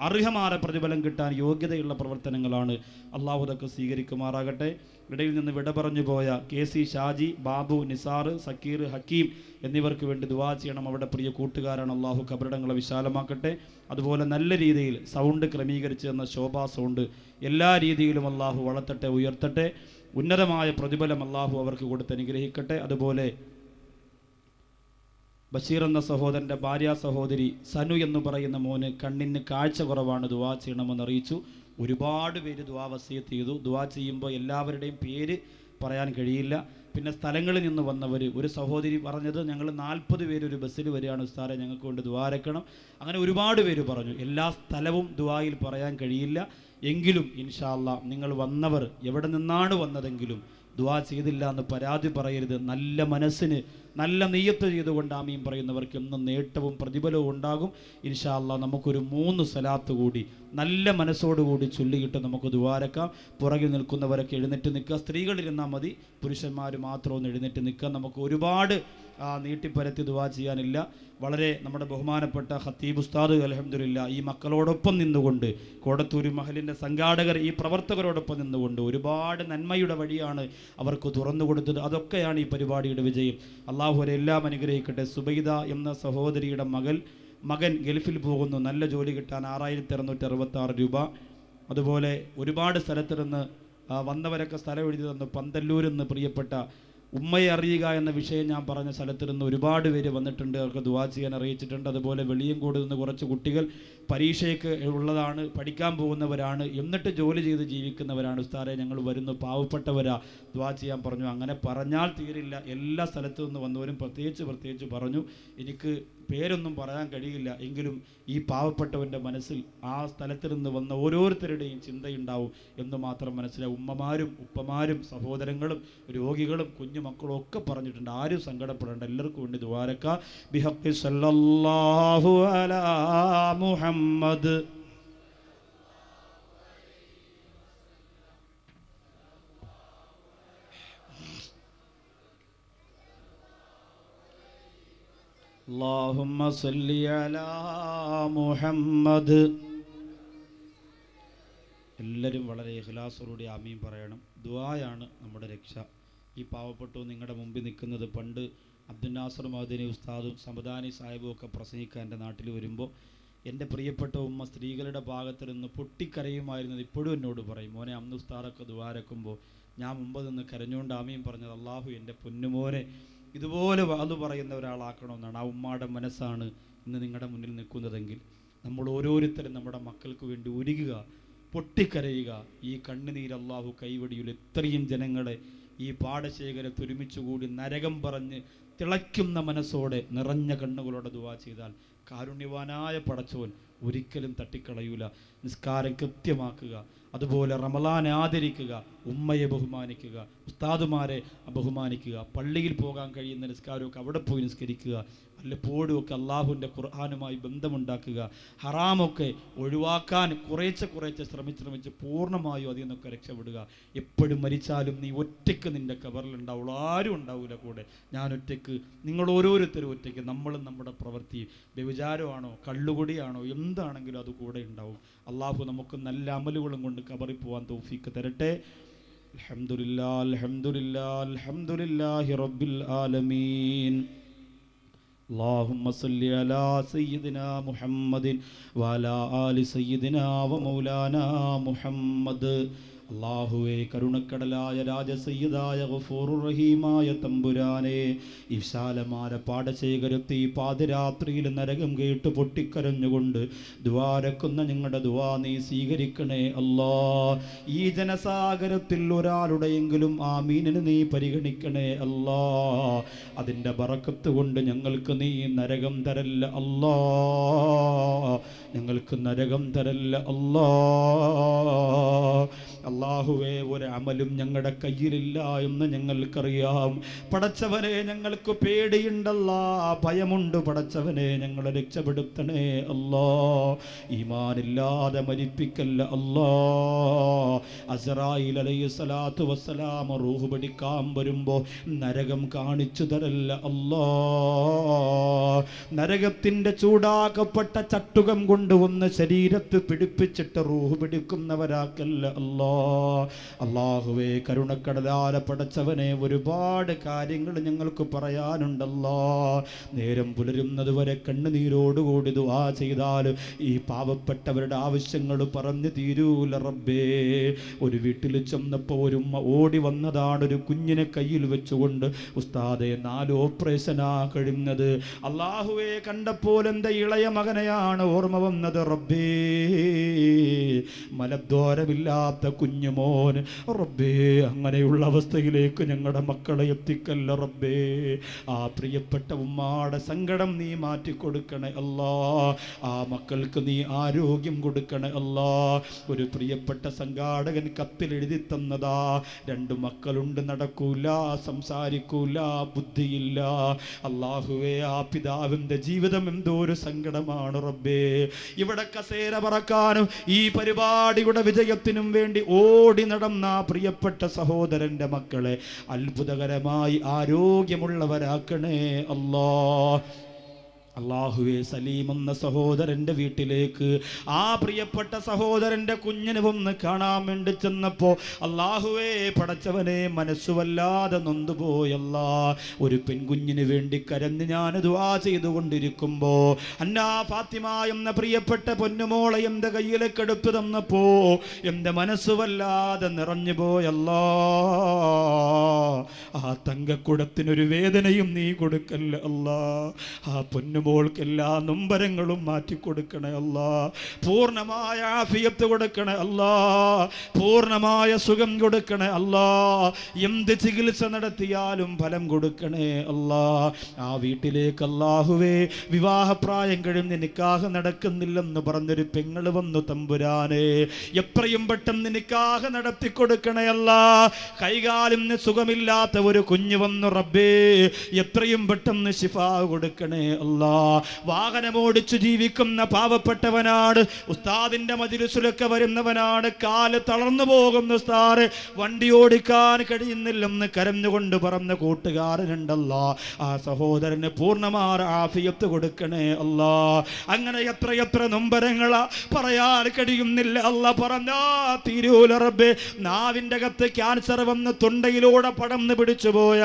അർഹമായ പ്രതിഫലം കിട്ടാൻ യോഗ്യതയുള്ള പ്രവർത്തനങ്ങളാണ്. അള്ളാഹു അതൊക്കെ സ്വീകരിക്കുമാറാകട്ടെ. ഇടയിൽ നിന്ന് വിട പറഞ്ഞു പോയ KC ഷാജി, ബാബു, നിസാർ, സക്കീർ, ഹക്കീം എന്നിവർക്ക് വേണ്ടി ദുആ ചെയ്യണം. അവരുടെ പ്രിയ കൂട്ടുകാരാണ്. അള്ളാഹു കബറിടങ്ങളെ വിശാലമാക്കട്ടെ. അതുപോലെ നല്ല രീതിയിൽ സൗണ്ട് ക്രമീകരിച്ച് തന്ന ശോഭാ സൗണ്ട് എല്ലാ രീതിയിലും അള്ളാഹു വളർത്തട്ടെ, ഉയർത്തട്ടെ. ഉന്നതമായ പ്രതിഫലം അള്ളാഹു അവർക്ക് കൊടുത്ത് അനുഗ്രഹിക്കട്ടെ. അതുപോലെ ബഷീർ എന്ന സഹോദരൻ്റെ ഭാര്യ സഹോദരി സനു എന്ന് പറയുന്ന മോന് കണ്ണിന് കാഴ്ച കുറവാണ്, ദുആ ചെയ്യണമെന്ന് അറിയിച്ചു. ഒരുപാട് പേര് ദുആ വസിയത്ത് ചെയ്തു. ദുആ ചെയ്യുമ്പോൾ എല്ലാവരുടെയും പേര് പറയാൻ കഴിയില്ല. പിന്നെ സ്ഥലങ്ങളിൽ നിന്ന് വന്നവർ, ഒരു സഹോദരി പറഞ്ഞത് ഞങ്ങൾ 40 പേര് ഒരു ബസ്സിൽ വരികയാണ് ഉസ്താദെ, ഞങ്ങൾക്ക് കൊണ്ട് ദുആരക്കണം. അങ്ങനെ ഒരുപാട് പേര് പറഞ്ഞു. എല്ലാ സ്ഥലവും ദുആയിൽ പറയാൻ കഴിയില്ല. എങ്കിലും ഇൻഷാ അല്ലാഹ് നിങ്ങൾ വന്നവർ എവിടെ നിന്നാണ് വന്നതെങ്കിലും ദുആ ചെയ്തില്ല എന്ന് പരാതി പറയരുത്. നല്ല മനസ്സിന് നല്ല നിയ്യത്ത് ചെയ്തുകൊണ്ട് ആമീൻ പറയുന്നവർക്ക് എന്നും നേട്ടവും പ്രതിഫലവും ഉണ്ടാകും. ഇൻഷാ അല്ലാഹ് നമുക്കൊരു 3 സലാത്ത് കൂടി നല്ല മനസ്സോടുകൂടി ചൊല്ലിയിട്ട് നമുക്ക് ദുആരക്കാം. പുറകിൽ നിൽക്കുന്നവരൊക്കെ എഴുന്നേറ്റ് നിൽക്കുക. സ്ത്രീകളിരുന്നാൽ മതി, പുരുഷന്മാർ മാത്രം ഒന്ന് എഴുന്നേറ്റ് നിൽക്കുക. നമുക്ക് ഒരുപാട് നീട്ടിപ്പരത്തി ദുആ ചെയ്യാനില്ല. വളരെ നമ്മുടെ ബഹുമാനപ്പെട്ട ഖത്തീബ് ഉസ്താദ് അൽഹംദുലില്ലാ ഈ മക്കളോടൊപ്പം നിന്നുകൊണ്ട്, കോടത്തൂർ മഹലിൻ്റെ സംഘാടകർ ഈ പ്രവർത്തകരോടൊപ്പം നിന്നുകൊണ്ട് ഒരുപാട് നന്മയുടെ വഴിയാണ് അവർക്ക് തുറന്നു കൊടുത്തത്. അതൊക്കെയാണ് ഈ പരിപാടിയുടെ വിജയം. അള്ളാഹു അവരെല്ലാം അനുഗ്രഹിക്കട്ടെ. സുബൈദ എന്ന സഹോദരിയുടെ മകൻ ഗൾഫിൽ പോകുന്നു. നല്ല ജോലി കിട്ടാൻ 6666 രൂപ. അതുപോലെ ഒരുപാട് സ്ഥലത്ത് നിന്ന് വന്നവരൊക്കെ സ്ഥലം എഴുതി തന്നു. പന്തല്ലൂരിൽ നിന്ന് പ്രിയപ്പെട്ട ഉമ്മയെ അറിയുക എന്ന വിഷയം ഞാൻ പറഞ്ഞ സ്ഥലത്ത് നിന്ന് ഒരുപാട് പേര് വന്നിട്ടുണ്ട്. അവർക്ക് ദുആ ചെയ്യാൻ അറിയിച്ചിട്ടുണ്ട്. അതുപോലെ വെളിയങ്കോട് നിന്ന് കുറച്ച് കുട്ടികൾ പരീക്ഷയ്ക്ക് ഉള്ളതാണ്, പഠിക്കാൻ പോകുന്നവരാണ്, എന്നിട്ട് ജോലി ചെയ്ത് ജീവിക്കുന്നവരാണ്. ഉസ്താദെ ഞങ്ങൾ വരുന്നു, പാവപ്പെട്ടവരാ, ദുആ ചെയ്യാൻ പറഞ്ഞു. അങ്ങനെ പറഞ്ഞാൽ തീരില്ല. എല്ലാ സ്ഥലത്തു നിന്ന് വന്നവരും പ്രത്യേകിച്ച് പറഞ്ഞു. എനിക്ക് പേരൊന്നും പറയാൻ കഴിയില്ല, എങ്കിലും ഈ പാവപ്പെട്ടവൻ്റെ മനസ്സിൽ ആ സ്ഥലത്ത് നിന്ന് വന്ന ഓരോരുത്തരുടെയും ചിന്തയുണ്ടാവും എന്ന് മാത്രം മനസ്സിലാവും. ഉമ്മമാരും ഉപ്പമാരും സഹോദരങ്ങളും രോഗികളും കുഞ്ഞുമക്കളും ഒക്കെ പറഞ്ഞിട്ടുണ്ട്. ആരും സങ്കടപ്പെടേണ്ട, എല്ലാവർക്കും വേണ്ടി ദുആരക്ക. ബിഹഖി സല്ലല്ലാഹു അലാ മുഹമ്മദ്. അല്ലാഹുമ്മ സല്ലി അലാ മുഹമ്മദ്. എല്ലാവരും വളരെ ഇഖ്ലാസോടുകൂടി ആമീൻ പറയണം. ദുആയാണ് നമ്മുടെ രക്ഷ. ഈ പാവപ്പെട്ടു നിങ്ങളുടെ മുമ്പിൽ നിൽക്കുന്നത് പണ്ട് അബ്ദുൽ നാസർ മദനി ഉസ്താദും സമദാനി സാഹിബും ഒക്കെ പ്രസംഗിക്കാൻ എൻ്റെ നാട്ടിൽ വരുമ്പോൾ എൻ്റെ പ്രിയപ്പെട്ട ഉമ്മ സ്ത്രീകളുടെ ഭാഗത്ത് നിന്ന് പൊട്ടിക്കരയുമായിരുന്നത് ഇപ്പോഴും എന്നോട് പറയും. മോനെ, അന്ന് ഉസ്താദൊക്കെ ദുആരക്കുമ്പോൾ ഞാൻ മുമ്പ് നിന്ന് കരഞ്ഞുകൊണ്ട് ആമീൻ പറഞ്ഞത്, അള്ളാഹു എൻ്റെ പൊന്നുമോനെ ഇതുപോലെ അത് പറയുന്ന ഒരാളാക്കണമെന്നാണ്. ആ ഉമ്മാടെ മനസ്സാണ് ഇന്ന് നിങ്ങളുടെ മുന്നിൽ നിൽക്കുന്നതെങ്കിൽ നമ്മൾ ഓരോരുത്തരും നമ്മുടെ മക്കൾക്ക് വേണ്ടി ഒരുങ്ങുക, പൊട്ടിക്കരയുക. ഈ കണ്ണുനീര് അള്ളാഹു കൈവടിയിൽ എത്രയും ജനങ്ങളെ ഈ പാടശേഖരത്ത് ഒരുമിച്ചുകൂടി നരകം പറഞ്ഞ് തിളയ്ക്കുന്ന മനസ്സോടെ നിറഞ്ഞ കണ്ണുകളോടെ ദുആ ചെയ്താൽ കാരുണ്യവാനായ പടച്ചോൻ ഒരിക്കലും തട്ടിക്കളയൂല. നിസ്കാരം കൃത്യമാക്കുക, അതുപോലെ റമളാനെ ആദരിക്കുക, ഉമ്മയെ ബഹുമാനിക്കുക, ഉസ്താദുമാരെ ബഹുമാനിക്കുക, പള്ളിയിൽ പോകാൻ കഴിയുന്ന നിസ്കാരമൊക്കെ അവിടെ പോയി നിസ്കരിക്കുക, വല്ലപ്പോഴുമൊക്കെ അള്ളാഹുവിൻ്റെ ഖുർആനുമായി ബന്ധമുണ്ടാക്കുക, ഹറാമൊക്കെ ഒഴിവാക്കാൻ കുറേശ്ശെ ശ്രമിച്ച് പൂർണ്ണമായും അതിൽ നിന്നൊക്കെ രക്ഷപ്പെടുക. എപ്പോഴും മരിച്ചാലും നീ ഒറ്റയ്ക്ക് നിൻ്റെ കബറിലുണ്ടാവുള്ളൂ, ആരും ഉണ്ടാവില്ല കൂടെ. ഞാൻ ഒറ്റയ്ക്ക്, നിങ്ങൾ ഓരോരുത്തരും ഒറ്റയ്ക്ക്. നമ്മളും നമ്മുടെ പ്രവൃത്തിയും വ്യഭിചാരമാണോ കള്ളുകുടിയാണോ എന്താണെങ്കിലും അത് കൂടെ ഉണ്ടാവും. അള്ളാഹു നമുക്ക് നല്ല അമലുകളും കൊണ്ട് കബറിൽ പോകാൻ തൗഫീക്ക് തരട്ടെ. അൽഹംദുലില്ലാഹ് അൽഹംദുലില്ലാഹ് അൽഹംദുലില്ലാഹി റബ്ബിൽ ആലമീൻ. اللهم صل على سيدنا محمد وعلى آل سيدنا ومولانا محمد. അള്ളാഹുവേ, കരുണക്കടലായ രാജസയ്യിദായ ഗഫൂറുർ റഹീമായ തമ്പുരാനെ, ഈ വിശാലമായ പാടശേഖരത്ത് ഈ പാതിരാത്രിയിൽ നരകം കേട്ട് പൊട്ടിക്കരഞ്ഞുകൊണ്ട് ദുആരക്കുന്ന ഞങ്ങളുടെ ദുആ നീ സ്വീകരിക്കണേ അല്ലാ. ഈ ജനസാഗരത്തിൽ ഒരാളുടെയെങ്കിലും ആമീനിന് നീ പരിഗണിക്കണേ അല്ലാ. അതിൻ്റെ ബറക്കത്ത് കൊണ്ട് ഞങ്ങൾക്ക് നീ നരകം തരല്ല അല്ലാ, ഞങ്ങൾക്ക് നരകം തരല്ല അല്ലാ. അല്ലാഹുവേ, ഒരു അമലും ഞങ്ങളുടെ കയ്യിലില്ല എന്ന് ഞങ്ങൾക്കറിയാം. പടച്ചവനെ, ഞങ്ങൾക്ക് പേടിയുണ്ടല്ലാ, ഭയമുണ്ട് പടച്ചവനെ, ഞങ്ങളെ രക്ഷപ്പെടുത്തണേ അല്ലാ. ഈമാനില്ലാതെ മരിപ്പിക്കല്ല അല്ലാ. അസ്റായീൽ അലൈഹിസ്സലാത്തു വസ്സലാം റൂഹ് പിടിക്കാൻ വരുമ്പോൾ നരകം കാണിച്ചു തരല്ല അല്ലാ. നരകത്തിൻ്റെ ചൂടാക്കപ്പെട്ട ചട്ടുകം കൊണ്ടുവന്ന് ശരീരത്ത് പിടിപ്പിച്ചിട്ട് റൂഹ് പിടിക്കുന്നവരാക്കല്ല അല്ലാ. അല്ലാഹുവേ, കരുണക്കടലാല പടച്ചവനെ, ഒരുപാട് കാര്യങ്ങൾ ഞങ്ങൾക്ക് പറയാനുണ്ടല്ലോ. നേരം പുലരുന്നത് വരെ കണ്ണുനീരോടുകൂടി ദുആ ചെയ്താൽ ഈ പാവപ്പെട്ടവരുടെ ആവശ്യങ്ങൾ പറഞ്ഞു തീരൂല റബ്ബേ. ഒരു വീട്ടിൽ ചെന്നപ്പോൾ ഒരു ഉമ്മ ഓടി വന്നതാണ്, ഒരു കുഞ്ഞിനെ കയ്യിൽ വെച്ചുകൊണ്ട്. ഉസ്താദെ, 4 ഓപ്പറേഷനാ കഴിഞ്ഞത്. അല്ലാഹുവേ, കണ്ടപ്പോൾ എൻ്റെ ഇളയ മകനെയാണ് ഓർമ്മ വന്നത് റബ്ബേ. മലദ്വാരമില്ലാത്ത കുഞ്ഞുമോൻ റബ്ബേ, അങ്ങനെയുള്ള അവസ്ഥയിലേക്ക് ഞങ്ങളുടെ മക്കളെ എത്തിക്കല്ല റബ്ബേ. ആ പ്രിയപ്പെട്ട ഉമ്മാടെ സങ്കടം നീ മാറ്റിക്കൊടുക്കണേ അല്ലാ. ആ മക്കൾക്ക് നീ ആരോഗ്യം കൊടുക്കണേ അല്ലാ. ഒരു പ്രിയപ്പെട്ട സംഘാടകൻ കത്തിലെഴുതി തന്നതാ, 2 മക്കളുണ്ട്, നടക്കൂല, സംസാരിക്കൂല, ബുദ്ധിയില്ല. അല്ലാഹുവേ, ആ പിതാവിൻ്റെ ജീവിതം എന്തോ ഒരു സങ്കടമാണ് റബ്ബേ. ഇവിടെ കസേര പറക്കാനും ഈ പരിപാടിയുടെ വിജയത്തിനും വേണ്ടി ഓടി നടന്ന പ്രിയപ്പെട്ട സഹോദരന്റെ മക്കളെ അത്ഭുതകരമായി ആരോഗ്യമുള്ളവരാക്കണേ അല്ലാ. അല്ലാഹുവേ, സലീം എന്ന സഹോദരൻ്റെ വീട്ടിലേക്ക് ആ പ്രിയപ്പെട്ട സഹോദരൻ്റെ കുഞ്ഞിനെ ഒന്ന് കാണാൻ വേണ്ടി ചെന്നപ്പോൾ അല്ലാഹുവേ പടച്ചവനെ, മനസ്സു വല്ലാതെ നൊന്തുപോയല്ലാ. ഒരു പെൺകുഞ്ഞിന് വേണ്ടി കരഞ്ഞ് ഞാൻ ദുആ ചെയ്തുകൊണ്ടിരിക്കുമ്പോൾ അന്നാ ഫാത്തിമ എന്ന പ്രിയപ്പെട്ട പൊന്നുമോളെ എൻ്റെ കയ്യിലേക്ക് എടുത്തു തന്നപ്പോൾ എൻ്റെ മനസ്സു വല്ലാതെ നിറഞ്ഞു പോയല്ലാ. ആ ആ തങ്കക്കുടത്തിനൊരു വേദനയും നീ കൊടുക്കല്ല അല്ലാ. ആ പൊന്നുമോൾക്ക് എല്ലാ നൊമ്പരങ്ങളും മാറ്റിക്കൊടുക്കണേ അല്ലാ. പൂർണ്ണമായ ആഫിയത്ത് കൊടുക്കണേ അല്ലാ. പൂർണ്ണമായ സുഖം കൊടുക്കണേ അല്ലാ. എന്ത് ചികിത്സ നടത്തിയാലും ഫലം കൊടുക്കണേ അല്ലാ. ആ വീട്ടിലേക്ക് അല്ലാഹുവേ വിവാഹപ്രായം കഴിഞ്ഞ് നിക്കാഹ് നടക്കുന്നില്ലെന്ന് പറഞ്ഞൊരു പെങ്ങള് വന്നു തമ്പുരാനെ, എത്രയും പെട്ടെന്ന് നിക്കാഹ് നടത്തി കൊടുക്കണേ അല്ലാ. കൈകാലിന് സുഖമില്ലാത്ത ഒരു കുഞ്ഞു വന്നു റബ്ബേ, എത്രയും പെട്ടെന്ന് ശിഫാ കൊടുക്കണേ അല്ലാ. വാഹനമോടിച്ചു ജീവിക്കുന്ന പാവപ്പെട്ടവനാണ്, ഉസ്താദിന്റെ മജ്‌ലിസിലൊക്കെ വരുന്നവനാണ്, കാല് തളർന്നു പോകുന്ന ഉസ്താദ്, വണ്ടി ഓടിക്കാൻ കഴിയുന്നില്ലെന്ന് കരഞ്ഞുകൊണ്ട് പറഞ്ഞ കൂട്ടുകാരനുണ്ടല്ലോ. ആ സഹോദരന് പൂർണ്ണമായ ആഫിയത്ത് കൊടുക്കണേ അല്ലാ. അങ്ങനെ എത്രയെത്ര നൊമ്പരങ്ങളാ പറയാൻ കഴിയുന്നില്ല അല്ലാ. പറഞ്ഞാ തീരൂല റബ്ബേ. നാവിൻ്റെ അകത്ത് ക്യാൻസർ വന്ന് തൊണ്ടയിലൂടെ പടർന്ന് പിടിച്ചു പോയ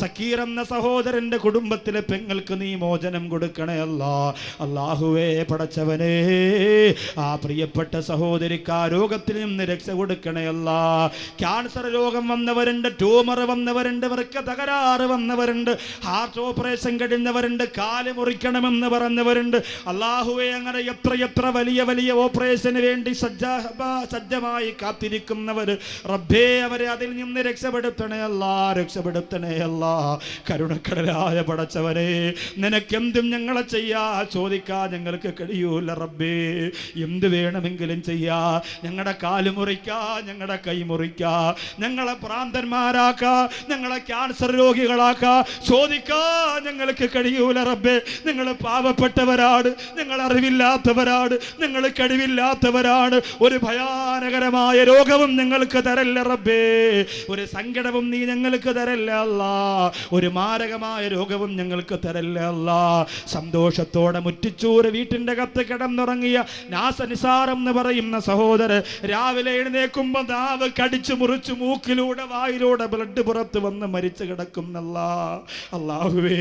സക്കീർ എന്ന സഹോദരന്റെ കുടുംബത്തിലെ പെങ്ങൾക്ക് നീ മോചനം കൊടുക്കണേ അല്ലാ. അല്ലാഹുവേ പടച്ചവനേ, ആ പ്രിയപ്പെട്ട സഹോദരിക്ക് ആ രോഗത്തിൽ നിന്ന് രക്ഷ കൊടുക്കണേ അല്ലാ. ക്യാൻസർ രോഗം വന്നവരുണ്ട്, ട്യൂമർ വന്നവരുണ്ട്, വൃക്ക തകരാറ് വന്നവരുണ്ട്, ഹാർട്ട് ഓപ്പറേഷൻ കഴിഞ്ഞവരുണ്ട്, കാല് മുറിക്കണമെന്ന് പറഞ്ഞവരുണ്ട്. അല്ലാഹുവേ, അങ്ങനെ എത്രയെത്ര വലിയ വലിയ ഓപ്പറേഷന് വേണ്ടി സജ്ജമായി കാത്തിരിക്കുന്നവർ റബ്ബേ, അവരെ അതിൽ നിന്ന് രക്ഷപ്പെടുത്തണേ അല്ലാ, രക്ഷപ്പെടുത്തണേ അല്ലാ. കരുണക്കടലായ പടച്ചവനെ, നിനക്കെന്തും ഞങ്ങളെ ചെയ്യാ ചോദിക്കാ ഞങ്ങൾക്ക് കഴിയൂല റബ്ബേ. എന്ത് വേണമെങ്കിലും ചെയ്യാ. ഞങ്ങളുടെ കാല് മുറിക്കാ, ഞങ്ങളുടെ കൈ മുറിക്കാ, ഞങ്ങളെ ഭ്രാന്തന്മാരാക്കാ, ഞങ്ങളെ ക്യാൻസർ രോഗികളാക്കാ, ചോദിക്കാ ഞങ്ങൾക്ക് കഴിയൂല റബ്ബേ. നിങ്ങൾ പാവപ്പെട്ടവരാണ്, നിങ്ങൾ അറിവില്ലാത്തവരാണ്, നിങ്ങൾ കഴിവില്ലാത്തവരാണ്. ഒരു ഭയാനകരമായ രോഗവും ഞങ്ങൾക്ക് തരല്ല റബ്ബേ, ഒരു സങ്കടവും നീ ഞങ്ങൾക്ക് തരല്ല അല്ലാ, ഒരു മാരകമായ രോഗവും ഞങ്ങൾക്ക് തരല്ല അല്ലാ. സന്തോഷത്തോടെ മുറ്റിച്ചൂറ് വീട്ടിൻ്റെ അകത്ത് കിടന്നുറങ്ങിയ നാസനിസാർ എന്ന് പറയുന്ന സഹോദരൻ രാവിലെ എഴുന്നേക്കുമ്പോൾ നാവ് കടിച്ചു മുറിച്ചു മൂക്കിലൂടെ വായിലൂടെ ബ്ലഡ് പുറത്ത് വന്ന് മരിച്ചു കിടക്കുന്നല്ലാ. അല്ലാഹുവേ,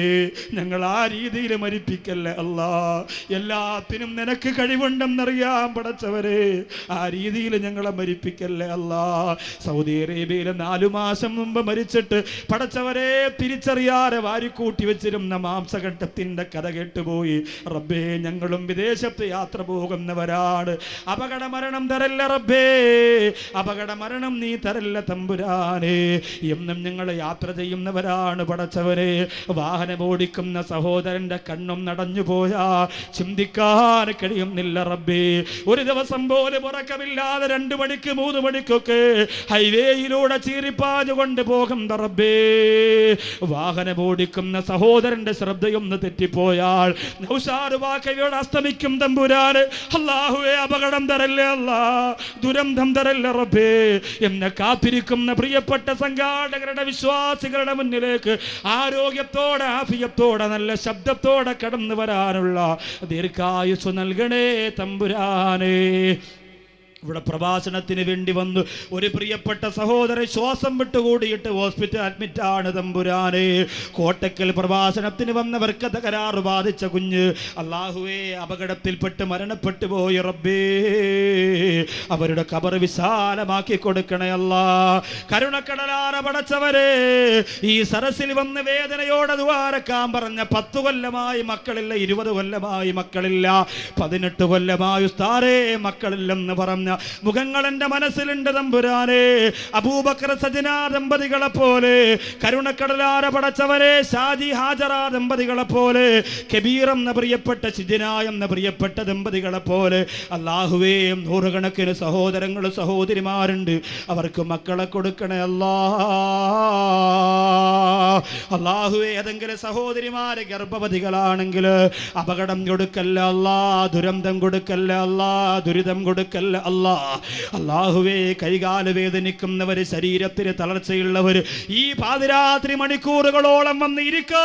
ഞങ്ങൾ ആ രീതിയിൽ മരിപ്പിക്കല്ലേ അല്ലാ. എല്ലാത്തിനും നിനക്ക് കഴിവുണ്ടെന്നറിയാൻ പടച്ചവരെ, ആ രീതിയിൽ ഞങ്ങളെ മരിപ്പിക്കല്ലേ അല്ലാ. സൗദി അറേബ്യയിൽ 4 മാസം മുമ്പ് മരിച്ചിട്ട് പടച്ചവരെ തിരിച്ചറിയാതെ വാരിക്കൂട്ടി വെച്ചിരുന്ന മാംസഘട്ടത്തിന്റെ കഥ കേട്ടുപോയി റബ്ബേ. ഞങ്ങളും വിദേശത്ത് യാത്ര പോകുന്നവരാണ്. അപകട മരണം തരല്ല റബ്ബേ, അപകട മരണം നീ തരല്ല തമ്പുരാനെ. എന്നും ഞങ്ങൾ യാത്ര ചെയ്യുന്നവരാണ് പടച്ചവനെ. വാഹനം ഓടിക്കുന്ന സഹോദരന്റെ കണ്ണും നടഞ്ഞു പോയാ ചിന്തിക്കാൻ കഴിയുന്നില്ല റബ്ബേ. ഒരു ദിവസം പോലും ഉറക്കമില്ലാതെ 2 മണിക്ക് 3 മണിക്കൊക്കെ ഹൈവേയിലൂടെ ചീറിപ്പാഞ്ഞുകൊണ്ട് പോകുന്ന റബ്ബേ. വാഹനം ഓടിക്കുന്ന സഹോദരന്റെ ശ്രദ്ധയൊന്ന് തെറ്റിപ്പോയാൽ നൗഷാദ് വാക്കയോട് അസ്തമിക്കും തമ്പുരാന്. അല്ലാഹുവേ, അപകടം തരല്ലേ അല്ലാ, ദുരന്തം തരല്ലേ റബ്ബേ. എന്നെ കാത്തിരിക്കുന്ന പ്രിയപ്പെട്ട സംഘാടകരുടെ വിശ്വാസികളുടെ മുന്നിലേക്ക് ആരോഗ്യത്തോടെ ആഫിയത്തോടെ നല്ല ശബ്ദത്തോടെ കടന്നു വരാനുള്ള ദീർഘായുസ് നൽകണേ തമ്പുരാനേ. ഇവിടെ പ്രഭാഷണത്തിന് വേണ്ടി വന്നു ഒരു പ്രിയപ്പെട്ട സഹോദരൻ ശ്വാസം വിട്ടുകൂടിയിട്ട് ഹോസ്പിറ്റൽ അഡ്മിറ്റാണ് തമ്പുരാനെ. കോട്ടക്കൽ പ്രഭാഷണത്തിന് വന്നവർക്ക് തകരാറ് ബാധിച്ച കുഞ്ഞ് അല്ലാഹുവേ അപകടത്തിൽപ്പെട്ട് മരണപ്പെട്ടു പോയി റബ്ബേ. അവരുടെ ഖബർ വിശാലമാക്കി കൊടുക്കണേ അല്ലാ. കരുണക്കടലാന പടച്ചവരെ, ഈ സരസിൽ വന്ന് വേദനയോടെ ദുആരക്കാൻ പറഞ്ഞ 10 കൊല്ലമായി മക്കളില്ല, 20 കൊല്ലമായി മക്കളില്ല, 18 കൊല്ലമായി ഉസ്താദേ മക്കളില്ലെന്ന് പറഞ്ഞ മുഖങ്ങൾ എൻ്റെ മനസ്സിലുണ്ട് തമ്പുരാനെ. അബൂബക്കർ സജന ദമ്പതികളെ പോലെ, കരുണക്കടലാര പടച്ചവരെ ഷാജി ഹാജറ ദമ്പതികളെ പോലെ, കബീർ എന്ന പ്രിയപ്പെട്ട സിജന എന്ന പ്രിയപ്പെട്ട ദമ്പതികളെ പോലെ അല്ലാഹുവേ 100 കണക്കിന് സഹോദരങ്ങൾ സഹോദരിമാരുണ്ട്. അവർക്ക് മക്കളെ കൊടുക്കണേ അല്ലാ. അല്ലാഹുവേ, ഏതെങ്കിലും സഹോദരിമാരെ ഗർഭവതികളാണെങ്കിൽ അപകടം കൊടുക്കല്ല അല്ലാ, ദുരന്തം കൊടുക്കല്ല അല്ലാ, ദുരിതം കൊടുക്കല്ല അല്ലാ. അല്ലാഹുവേ, കൈകാല് വേദനിക്കുന്നവര്, ശരീരത്തിന് തളർച്ചയുള്ളവര്, ഈ പാതിരാത്രി മണിക്കൂറുകളോളം വന്ന് ഇരിക്കാ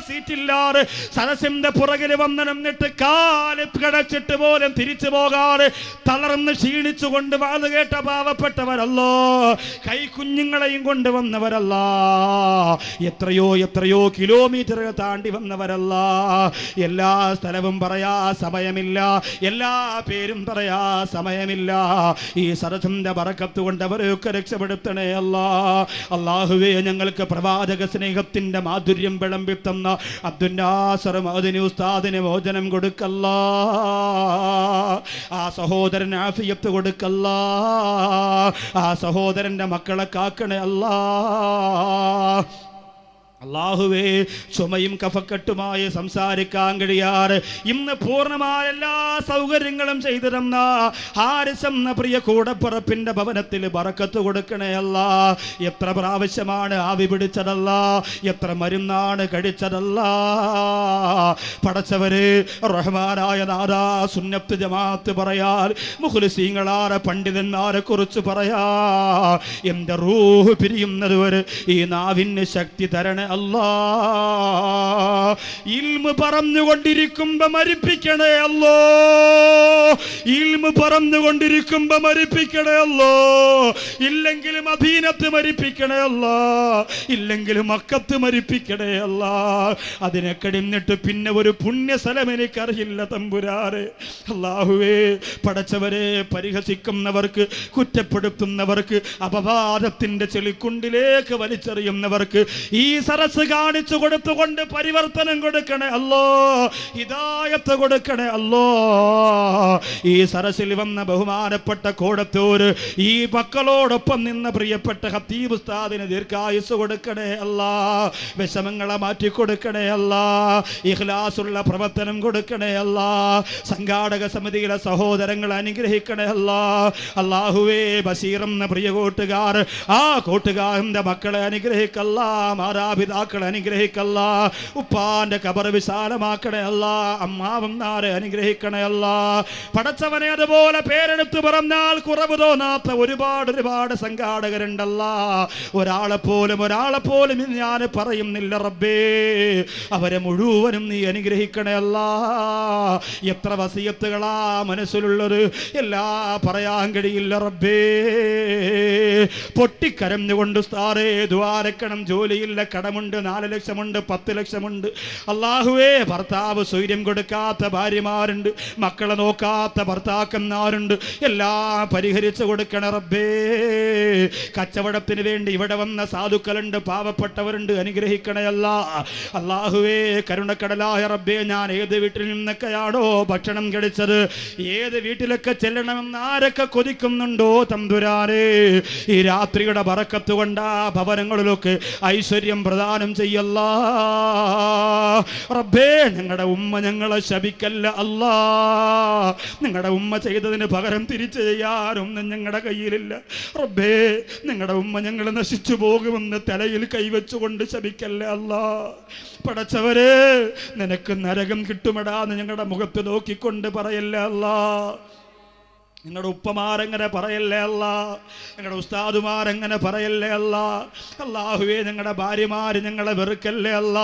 സീറ്റില്ലാതെ സരസിന്റെ പുറകിൽ വന്നിട്ട് കാല് കിടച്ചിട്ട് പോലും തിരിച്ചു പോകാതെ തളർന്ന് ക്ഷീണിച്ചുകൊണ്ട് വാത് കേട്ട പാവപ്പെട്ടവരല്ലോ, കൈ കുഞ്ഞുങ്ങളെയും കൊണ്ടുവന്നവരല്ല. എത്രയോ കിലോമീറ്ററുകൾ താണ്ടി വന്നവരല്ല. എല്ലാ സ്ഥലവും പറയാ സമയമില്ല, എല്ലാ പേരും പറയാ സമയമില്ല. ഈ സരസിന്റെ ബറക്കത്ത് കൊണ്ട് അവരെയൊക്കെ രക്ഷപ്പെടുത്തണേ അല്ലാ. അല്ലാഹുവേ, ഞങ്ങൾക്ക് പ്രവാചക സ്നേഹത്തിന്റെ മാധുര്യം വിളമ്പി തന്ന അബ്ദുൽ നാസർ മഅ്ദനി ഉസ്താദിന് മോചനം കൊടുക്കല്ലാ. ആ സഹോദരൻ ആഫിയത്ത് കൊടുക്കല്ലാ. ആ സഹോദരന്റെ മക്കളെ കാക്കണേ അല്ലാ. അല്ലാഹുവേ, ചുമയും കഫക്കെട്ടുമായി സംസാരിക്കാൻ കഴിയാറ് ഇന്ന് പൂർണ്ണമായ എല്ലാ സൗകര്യങ്ങളും ചെയ്തു തന്ന ഹാരിസ് എന്ന പ്രിയ കൂടപ്പുറപ്പിന്റെ ഭവനത്തിൽ ബറക്കത്ത് കൊടുക്കണേ അല്ലാ. എത്ര പ്രാവശ്യമാണ് ആവി പിടിച്ചതല്ല, എത്ര മരുന്നാണ് കഴിച്ചതല്ല. പടച്ചവര് റഹ്മാനായ നാദാ, സുന്നത്ത് ജമാഅത്ത് പറയാൻ മുഖ്ലിസീങ്ങളാറെ പണ്ഡിതന്മാരെ കുറിച്ച് പറയാ. എന്റെ റൂഹ് പിരിയുന്നത് വരെ ഈ നാവിന് ശക്തി തരണേ അല്ലാ. ഇൽമു പറഞ്ഞുകൊണ്ടിരിക്കുമ്പോ മരിപ്പിക്കണേ അല്ലോ. ഇൽമു പറഞ്ഞുകൊണ്ടിരിക്കുമ്പോ മരിപ്പിക്കണേ അല്ലോ. ഇല്ലെങ്കിലും മദീനത്ത് മരിപ്പിക്കണേ അല്ലോ, ഇല്ലെങ്കിലും മക്കത്ത് മരിപ്പിക്കണേ അല്ലാ. അതിനെ കടിഞ്ഞിട്ട് പിന്നെ ഒരു പുണ്യസ്ഥലം എനിക്കറിയില്ല തമ്പുരാരെ. അല്ലാഹുവേ, പടച്ചവരെ, പരിഹസിക്കുന്നവർക്ക്, കുറ്റപ്പെടുത്തുന്നവർക്ക്, അപവാദത്തിന്റെ ചെളിക്കുണ്ടിലേക്ക് വലിച്ചെറിയുന്നവർക്ക് ഈ സരസ് കാണിച്ചു കൊടുത്തുകൊണ്ട് പരിവർത്തനം കൊടുക്കണേ അല്ലോ. ഹിദായത്ത് കൊടുക്കണേ അല്ലോ. ഈ സരസിൽ വന്ന ബഹുമാനപ്പെട്ട കോടത്തൂർ ഈ മക്കളോടൊപ്പം നിന്ന പ്രിയപ്പെട്ട ഖത്തീബ് ഉസ്താദിന് ദീർഘായുസ് കൊടുക്കണേ അല്ലാ. വിഷമങ്ങളെ മാറ്റിക്കൊടുക്കണേ അല്ലാ. ഇഖ്ലാസുള്ള പ്രവർത്തനം കൊടുക്കണേ അല്ലാ. സംഘാടക സമിതിയിലെ സഹോദരങ്ങളെ അനുഗ്രഹിക്കണേ അല്ലാ. അല്ലാഹുവേ, ബഷീർ എന്ന പ്രിയ കൂട്ടുകാർ, ആ കൂട്ടുകാരന്റെ മക്കളെ അനുഗ്രഹിക്കല്ലാ. മാതാപിതാക്കളെ അനുഗ്രഹിക്കല്ല. ഉപ്പാന്റെ ഖബർ വിശാലമാക്കണേ അല്ല. അമ്മാവന്മാരെ അനുഗ്രഹിക്കണേ അല്ല. പടച്ചവനെ, അതുപോലെ പേരെടുത്ത് പറഞ്ഞാൽ കുറവ് തോന്നാത്ത ഒരുപാട് സംഘാടകരുണ്ടല്ല. ഒരാളെ പോലും ഞാൻ പറയുന്നില്ല റബ്ബേ. അവരെ മുഴുവനും നീ അനുഗ്രഹിക്കണേ അല്ല. എത്ര വസിയത്തുകളാ മനസ്സിലുള്ളത്, എല്ലാം പറയാൻ കഴിയില്ല റബ്ബേ. പൊട്ടിക്കരഞ്ഞുകൊണ്ട് ഉസ്താദേ ദ്വാരക്കണം, ജോലിയില്ല, കടമുണ്ട്, 4 ലക്ഷമുണ്ട്, 10 ലക്ഷമുണ്ട്. അല്ലാഹുവേ, ഭർത്താവ് സ്വൈര്യം കൊടുക്കാത്ത ഭാര്യമാരുണ്ട്, മക്കളെ നോക്കാത്ത ഭർത്താക്കന്മാരുണ്ട്. എല്ലാം പരിഹരിച്ചു കൊടുക്കണ റബ്ബേ. കച്ചവടത്തിന് വേണ്ടി ഇവിടെ വന്ന സാധുക്കളുണ്ട്, പാവപ്പെട്ടവരുണ്ട്, അനുഗ്രഹിക്കണയല്ല. അല്ലാഹുവേ, കരുണക്കടലായ റബ്ബേ, ഞാൻ ഏത് വീട്ടിൽ നിന്നൊക്കെയാണോ ഭക്ഷണം കഴിച്ചത്, ഏത് വീട്ടിലൊക്കെ ചെല്ലണമെന്ന് ആരൊക്കെ കൊതിക്കുന്നുണ്ടോ തമ്പുരാനേ, ഈ രാത്രിയുടെ ബറക്കത്ത് കൊണ്ട് ആ ഭവനങ്ങളിലൊക്കെ ഐശ്വര്യം പ്രദാനം ചെയ്യല്ല റബ്ബേ. ഞങ്ങളുടെ ഉമ്മ ഞങ്ങളെ ശപിക്കല്ല അല്ലാ. നിങ്ങളുടെ ഉമ്മ ചെയ്തതിന് പകരം തിരിച്ചു ചെയ്യാനൊന്നും ഞങ്ങളുടെ കയ്യിലില്ല റബ്ബേ. നിങ്ങളുടെ ഉമ്മ ഞങ്ങൾ നശിച്ചു പോകുമെന്ന് തലയിൽ കൈവച്ചുകൊണ്ട് ശപിക്കല്ല അല്ലാ. പടച്ചവരെ, നിനക്ക് നരകം കിട്ടുമെടാന്ന് ഞങ്ങളുടെ മുഖത്ത് നോക്കിക്കൊണ്ട് പറയല്ല അല്ലാ. നിങ്ങളുടെ ഉപ്പമാരെങ്ങനെ പറയല്ലേ അല്ല, ഞങ്ങളുടെ ഉസ്താദുമാരെങ്ങനെ പറയല്ലേ അല്ല. അല്ലാഹുവേ, ഞങ്ങളുടെ ഭാര്യമാര് ഞങ്ങളെ വെറുക്കല്ലേ അല്ല.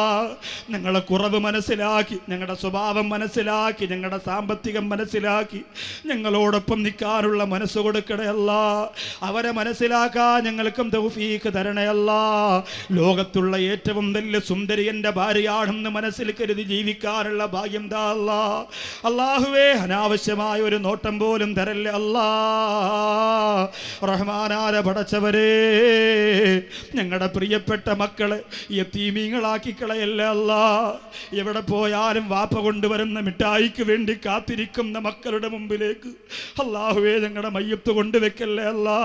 ഞങ്ങളെ കുറവ് മനസ്സിലാക്കി, ഞങ്ങളുടെ സ്വഭാവം മനസ്സിലാക്കി, ഞങ്ങളുടെ സാമ്പത്തികം മനസ്സിലാക്കി ഞങ്ങളോടൊപ്പം നിൽക്കാനുള്ള മനസ്സ് കൊടുക്കണേ അല്ല. അവരെ മനസ്സിലാക്കാൻ ഞങ്ങൾക്കും തൗഫീക്ക് തരണേ അല്ല. ലോകത്തുള്ള ഏറ്റവും വലിയ സുന്ദരി എൻ്റെ ഭാര്യയാണെന്ന് മനസ്സിൽ കരുതി ജീവിക്കാനുള്ള ഭാഗ്യം താ അല്ല. അല്ലാഹുവേ, അനാവശ്യമായ ഒരു നോട്ടം പോലും തരല്ലേ അല്ലാ. റഹ്മാനായ പടച്ചവരേ, ഞങ്ങളുടെ പ്രിയപ്പെട്ട മക്കളെ യതീമീങ്ങളാക്കി കളയല്ല അല്ലാ. എവിടെ പോയാലും വാപ്പ കൊണ്ടുവരുന്ന മിഠായിക്ക് വേണ്ടി കാത്തിരിക്കുന്ന മക്കളുടെ മുമ്പിലേക്ക് അല്ലാഹുവേ ഞങ്ങളുടെ മയ്യത്ത് കൊണ്ടുവെക്കല്ലേ അല്ലാ.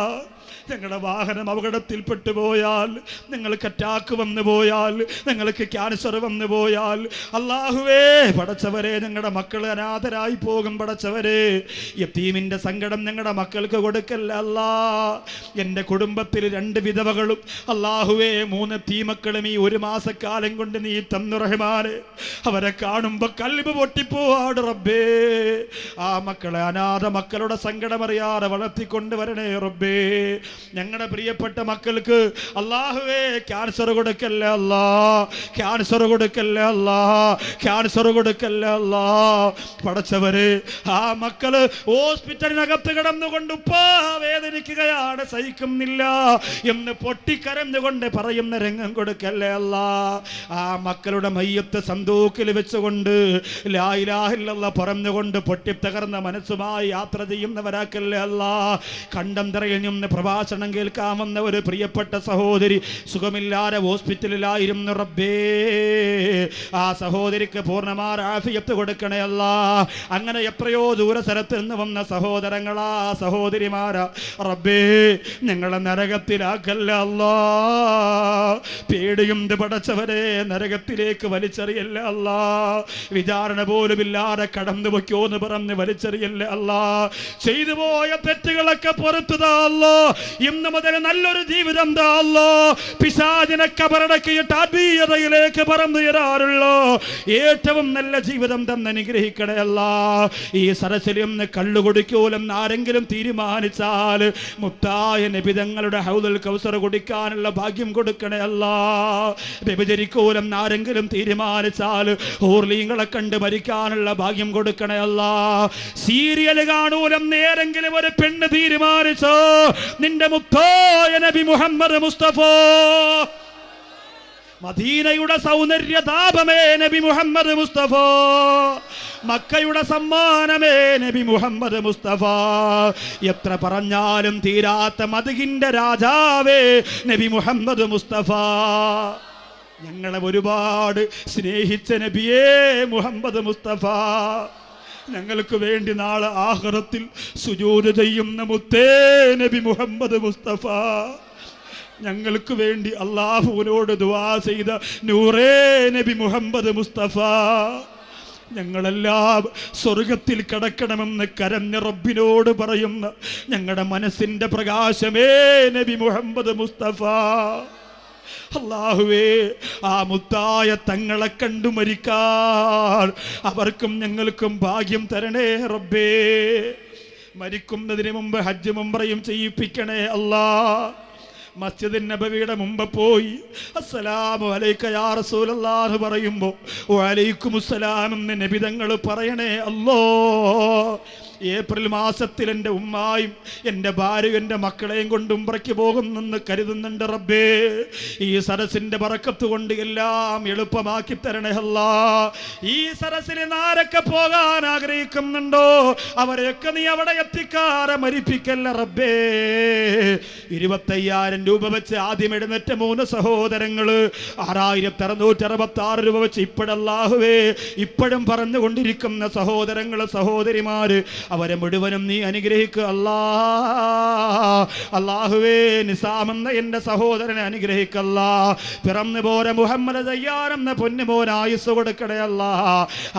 ഞങ്ങളുടെ വാഹനം അപകടത്തിൽപ്പെട്ടു പോയാൽ, നിങ്ങൾക്ക് അറ്റാക്ക് വന്നു പോയാൽ, നിങ്ങൾക്ക് ക്യാൻസർ വന്നു പോയാൽ, അല്ലാഹുവേ പടച്ചവരെ, ഞങ്ങളുടെ മക്കൾ അനാഥരായി പോകും പടച്ചവരെ. യതീമിൻ്റെ സങ്കടം ഞങ്ങളുടെ മക്കൾക്ക് കൊടുക്കല്ല അല്ലാ. എൻ്റെ കുടുംബത്തിൽ 2 വിധവകളും അല്ലാഹുവേ 3 തീമക്കളും ഈ 1 മാസക്കാലം കൊണ്ട് നീ തന്നു റഹ്മാനെ. അവരെ കാണുമ്പോൾ കൽബ് പൊട്ടിപ്പോവാട് റബ്ബേ. ആ മക്കളെ, അനാഥ മക്കളുടെ സങ്കടമറിയാതെ വളർത്തിക്കൊണ്ടുവരണേ റബ്ബേ. ഞങ്ങളുടെ പ്രിയപ്പെട്ട മക്കൾക്ക് അല്ലാഹുവേ ക്യാൻസർ കൊടുക്കല്ലേ അല്ലാ, ക്യാൻസർ കൊടുക്കല്ലേ അല്ലാ, ക്യാൻസർ കൊടുക്കല്ലേ അല്ലാ. പടച്ചവര് ആ മക്കള് ഹോസ്പിറ്റലിനകത്ത് കിടന്നുകൊണ്ട് ഉപ്പാ വേദനിക്കുകയാണ്, സഹിക്കുന്നില്ല എന്ന് പൊട്ടിക്കരഞ്ഞുകൊണ്ട് പറയുന്ന രംഗം കൊടുക്കല്ലേ അല്ലാ. ആ മക്കളുടെ മയ്യത്ത് സന്തൂക്കിൽ വെച്ചുകൊണ്ട് ലാ ഇലാഹ ഇല്ലല്ലാഹ് പറഞ്ഞുകൊണ്ട് പൊട്ടിത്തകർന്ന മനസ്സുമായി യാത്ര ചെയ്യുന്നവരാക്കല്ലേ അല്ലാ. കണ്ടംതറയിൽ നിന്ന് പ്രഭാഷണം കേൾക്കാമെന്ന ഒരു പ്രിയപ്പെട്ട സഹോദരി സുഖമില്ലാതെ ഹോസ്പിറ്റലിലായിരുന്നു റബ്ബേ. ആ സഹോദരിക്ക് പൂർണ്ണമായ ആഫിയത്ത് കൊടുക്കണേ അല്ലാ. അങ്ങനെ എത്രയോ ദൂര സ്ഥലത്ത് നിന്ന് വന്ന സഹോദരങ്ങളാ, സഹോദരിമാരാ, റബ്ബേ ഞങ്ങളെ നരകത്തിലാക്കല്ല അല്ലാ. പേടിയുണ്ട് പടച്ചവരെ, നരകത്തിലേക്ക് വലിച്ചെറിയല്ല അല്ലാ. വിചാരണ പോലുമില്ലാതെ കടന്നു വയ്ക്കോ എന്ന് പറഞ്ഞ് വലിച്ചെറിയല്ല അല്ലാ. ചെയ്തു പോയ തെറ്റുകളൊക്കെ പുറത്തുതാ അല്ലാ. ഇന്ന് മുതൽ നല്ലൊരു ജീവിതം താ അല്ലാ. പിശാചിനെ കബറടക്കിയിട്ട് ആത്മീയതയിലേക്ക് പറന്നുയരാറുള്ളൂ ഏറ്റവും നല്ല ജീവിതം തന്നെ അനുഗ്രഹിക്കണേ അല്ലാ. ഈ സരസിൽ നിന്ന് കള്ളു കുടിക്കൂലെന്ന് ആരെങ്കിലും തീരുമാനിച്ചാൽ മുത്തായ നബി തങ്ങളുടെ ഹൗദുൽ കൗസർ കുടിക്കാനുള്ള ഭാഗ്യം കൊടുക്കണേ അല്ലാ. വ്യഭിചരിക്കൂലെന്ന് ആരെങ്കിലും തീരുമാനിച്ചാൽ ഹൂർലീങ്ങളെ കണ്ട് മരിക്കാനുള്ള ഭാഗ്യം കൊടുക്കണേ അല്ലാ. സീരിയൽ കാണൂലെന്ന് ഏതെങ്കിലും ഒരു പെണ്ണ് തീരുമാനിച്ചോ, നിന്റെ മുത്തായ നബി മുഹമ്മദ് മുസ്തഫ മദീനയുടെ സൗന്ദര്യതാപമേ നബി മുഹമ്മദ് മുസ്തഫ, മക്കയുടെ സമ്മാനമേ നബി മുഹമ്മദ് മുസ്തഫ, എത്ര പറഞ്ഞാലും തീരാത്ത മദഹിന്റെ രാജാവേ നബി മുഹമ്മദ് മുസ്തഫ, ഞങ്ങളെ ഒരുപാട് സ്നേഹിച്ച നബിയേ മുഹമ്മദ് മുസ്തഫ, ഞങ്ങൾക്ക് വേണ്ടി നാളെ ആഖിറത്തിൽ സുജൂദ് ചെയ്യുന്ന മുത്തേ നബി മുഹമ്മദ് മുസ്തഫ, ഞങ്ങൾക്ക് വേണ്ടി അല്ലാഹുവിനോട് ദുആ ചെയ്ത നൂറേ നബി മുഹമ്മദ് മുസ്തഫ, ഞങ്ങളെല്ലാം സ്വർഗത്തിൽ കടക്കണമെന്ന് കരഞ്ഞ റബ്ബിനോട് പറയുന്ന ഞങ്ങളുടെ മനസ്സിന്റെ പ്രകാശമേ നബി മുഹമ്മദ് മുസ്തഫ. അല്ലാഹുവേ ആ മുത്തായ തങ്ങളെ കണ്ടു മരിക്കാൻ അവർക്കും ഞങ്ങൾക്കും ഭാഗ്യം തരണേ റബ്ബേ. മരിക്കുന്നതിന് മുമ്പ് ഹജ്ജ് ഉംറയും ചെയ്യിപ്പിക്കണേ അല്ലാ. മസ്ജിദ് നബവിയുടെ മുമ്പ് പോയി അസ്സലാമു അലൈക യാ റസൂലല്ലാഹ് എന്ന് പറയുമ്പോൾ വഅലൈക്കുമുസ്സലാം എന്ന് നബി തങ്ങൾ പറയണേ അല്ലാ. ഏപ്രിൽ മാസത്തിൽ എൻ്റെ ഉമ്മായും എൻ്റെ ഭാര്യയും എൻ്റെ മക്കളെയും കൊണ്ട് ഉംറയ്ക്ക് പോകുന്നെന്ന് കരുതുന്നുണ്ട് റബ്ബേ. ഈ സരസിൻ്റെ ബറക്കത്ത് കൊണ്ട് എല്ലാം എളുപ്പമാക്കി തരണേ അല്ലാ. ഈ സരസിൽ ആരൊക്കെ പോകാൻ ആഗ്രഹിക്കുന്നുണ്ടോ അവരെയൊക്കെ നീ അവിടെ എത്തിക്കാതെ മരിപ്പിക്കല്ല റബ്ബേ. 25,000 രൂപ വെച്ച് ആദ്യം എഴുന്നേറ്റ 3 സഹോദരങ്ങൾ 6,666 രൂപ വെച്ച് ഇപ്പോഴല്ലാഹുവേ ഇപ്പോഴും പറഞ്ഞുകൊണ്ടിരിക്കുന്ന സഹോദരങ്ങൾ സഹോദരിമാര് അവരെ മുഴുവനും നീ അനുഗ്രഹിക്കുക അല്ലാ. അല്ലാഹുവേ നിസാമെന്ന എൻ്റെ സഹോദരനെ അനുഗ്രഹിക്കല്ല. പിറന്നു പോരെ മുഹമ്മദ് തയ്യാറെന്ന പൊന്നുമോൻ ആയുസ് കൊടുക്കണേ അല്ലാ.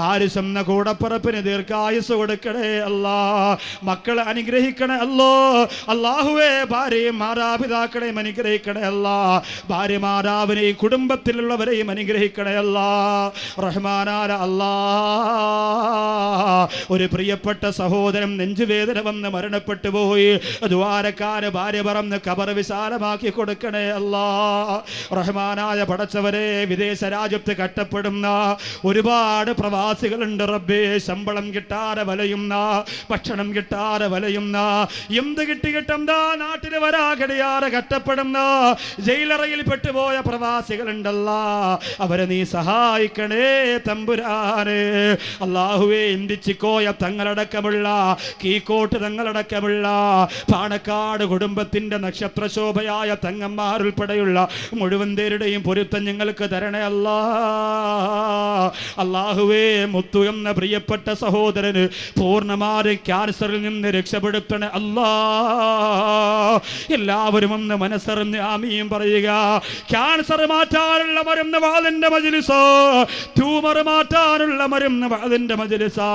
ആരിസ് എന്ന കൂടപ്പറപ്പിന് ദീർഘായുസ് കൊടുക്കണേ അല്ലാ. മക്കളെ അനുഗ്രഹിക്കണേ അല്ലോ. അല്ലാഹുവേ ഭാര്യയും മാതാപിതാക്കളെയും അനുഗ്രഹിക്കണേ അല്ലാ. ഭാര്യ മാതാവിനെയും കുടുംബത്തിലുള്ളവരെയും അനുഗ്രഹിക്കണേ അല്ലാ. റഹ്മാനായ അല്ലാ. ഒരു പ്രിയപ്പെട്ട സഹോദരൻ നെഞ്ചുവേദന വന്ന് മരണപ്പെട്ടു പോയി. ദ്വാരക്കാര് ഭാര്യ പറന്ന് കബർ വിശാലമാക്കി കൊടുക്കണേ അല്ലാ. റഹ്മാനായ പടച്ചവരെ വിദേശ രാജ്യത്ത് കഷ്ടപ്പെടുന്ന ഒരുപാട് പ്രവാസികളുണ്ട് റബ്ബേ. ശമ്പളം കിട്ടാതെ വലയുന്ന, ഭക്ഷണം കിട്ടാതെ വലയുന്ന, എന്ത് കിട്ടിയിട്ടെന്താ നാട്ടിൽ വരാകടിയാറെ കഷ്ടപ്പെടുന്ന ജയിലറയിൽ പെട്ടുപോയ പ്രവാസികളുണ്ടല്ലോ. അവരെ നീ സഹായിക്കണേ തമ്പുരാനെ. അല്ലാഹുവേ ഇന്ത്യച്ചിക്കോയ തങ്ങളടക്കമുള്ള, കീക്കോട്ട് തങ്ങളടക്കമുള്ള, പാണക്കാട് കുടുംബത്തിന്റെ നക്ഷത്ര ശോഭയായ തങ്ങന്മാരുൾപ്പെടെയുള്ള മുഴുവൻ പേരുടെയും പൊരുത്തം ഞങ്ങൾക്ക് തരണേ അല്ലാ. അല്ലാഹുവേ മുത്തു എന്ന പ്രിയപ്പെട്ട സഹോദരന് പൂർണ്ണമായും ക്യാൻസറിൽ നിന്ന് രക്ഷപ്പെടുത്തണേ അല്ലാ. എല്ലാവരും ഒന്ന് മനസ്സറിഞ്ഞ് ആമീൻ പറയുക. ക്യാൻസർ മാറ്റാനുള്ള മരുന്ന് വാദിന്റെ മജ്‌ലിസ്, ട്യൂമർ മാറ്റാനുള്ള മരുന്ന് വാദിന്റെ മജ്‌ലിസ്,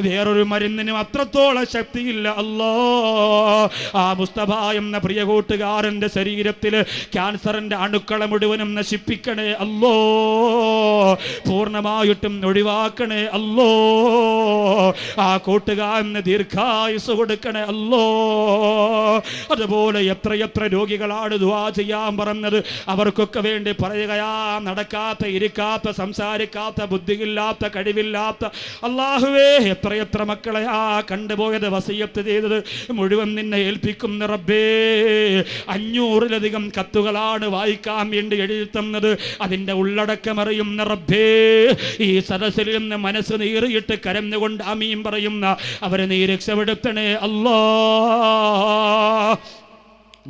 വേറൊരു മരുന്നിനും അത്രത്തോളം ശക്തിയില്ല അല്ലാ. ആ മുസ്തഫ എന്ന പ്രിയ കൂട്ടുകാരന്റെ ശരീരത്തിൽ ക്യാൻസറിന്റെ അണുക്കളെ മുഴുവനും നശിപ്പിക്കണേ അല്ലോ, പൂർണ്ണമായിട്ടും ഒഴിവാക്കണേ അല്ലോ. ആ കൂട്ടുകാരന് ദീർഘായുസ് കൊടുക്കണേ അല്ലോ. അതുപോലെ എത്രയെത്ര രോഗികളാണ് ദുആ ചെയ്യാൻ പറഞ്ഞത്, അവർക്കൊക്കെ വേണ്ടി പറയുകയാ. നടക്കാത്ത, ഇരിക്കാത്ത, സംസാരിക്കാത്ത, ബുദ്ധിയില്ലാത്ത, കഴിവില്ലാത്ത അല്ലാഹുവേ എത്രയെത്ര മക്കളെയാ കണ്ടുപോയത്, വസിയത്ത് ചെയ്തത് മുഴുവൻ നിന്നെ ഏൽപ്പിക്കുന്ന റബ്ബേ. 500-ലധികം കത്തുകളാണ് വായിക്കാൻ വേണ്ടി എഴുതി തന്നത്. അതിൻ്റെ ഉള്ളടക്കമറിയുന്ന റബ്ബേ, ഈ സദസ്സിൽ നിന്ന് മനസ്സ് നീറിയിട്ട് കരഞ്ഞുകൊണ്ട് ആമീൻ പറയുന്ന അവരെ നീ രക്ഷപ്പെടുത്തണേ അല്ലാ.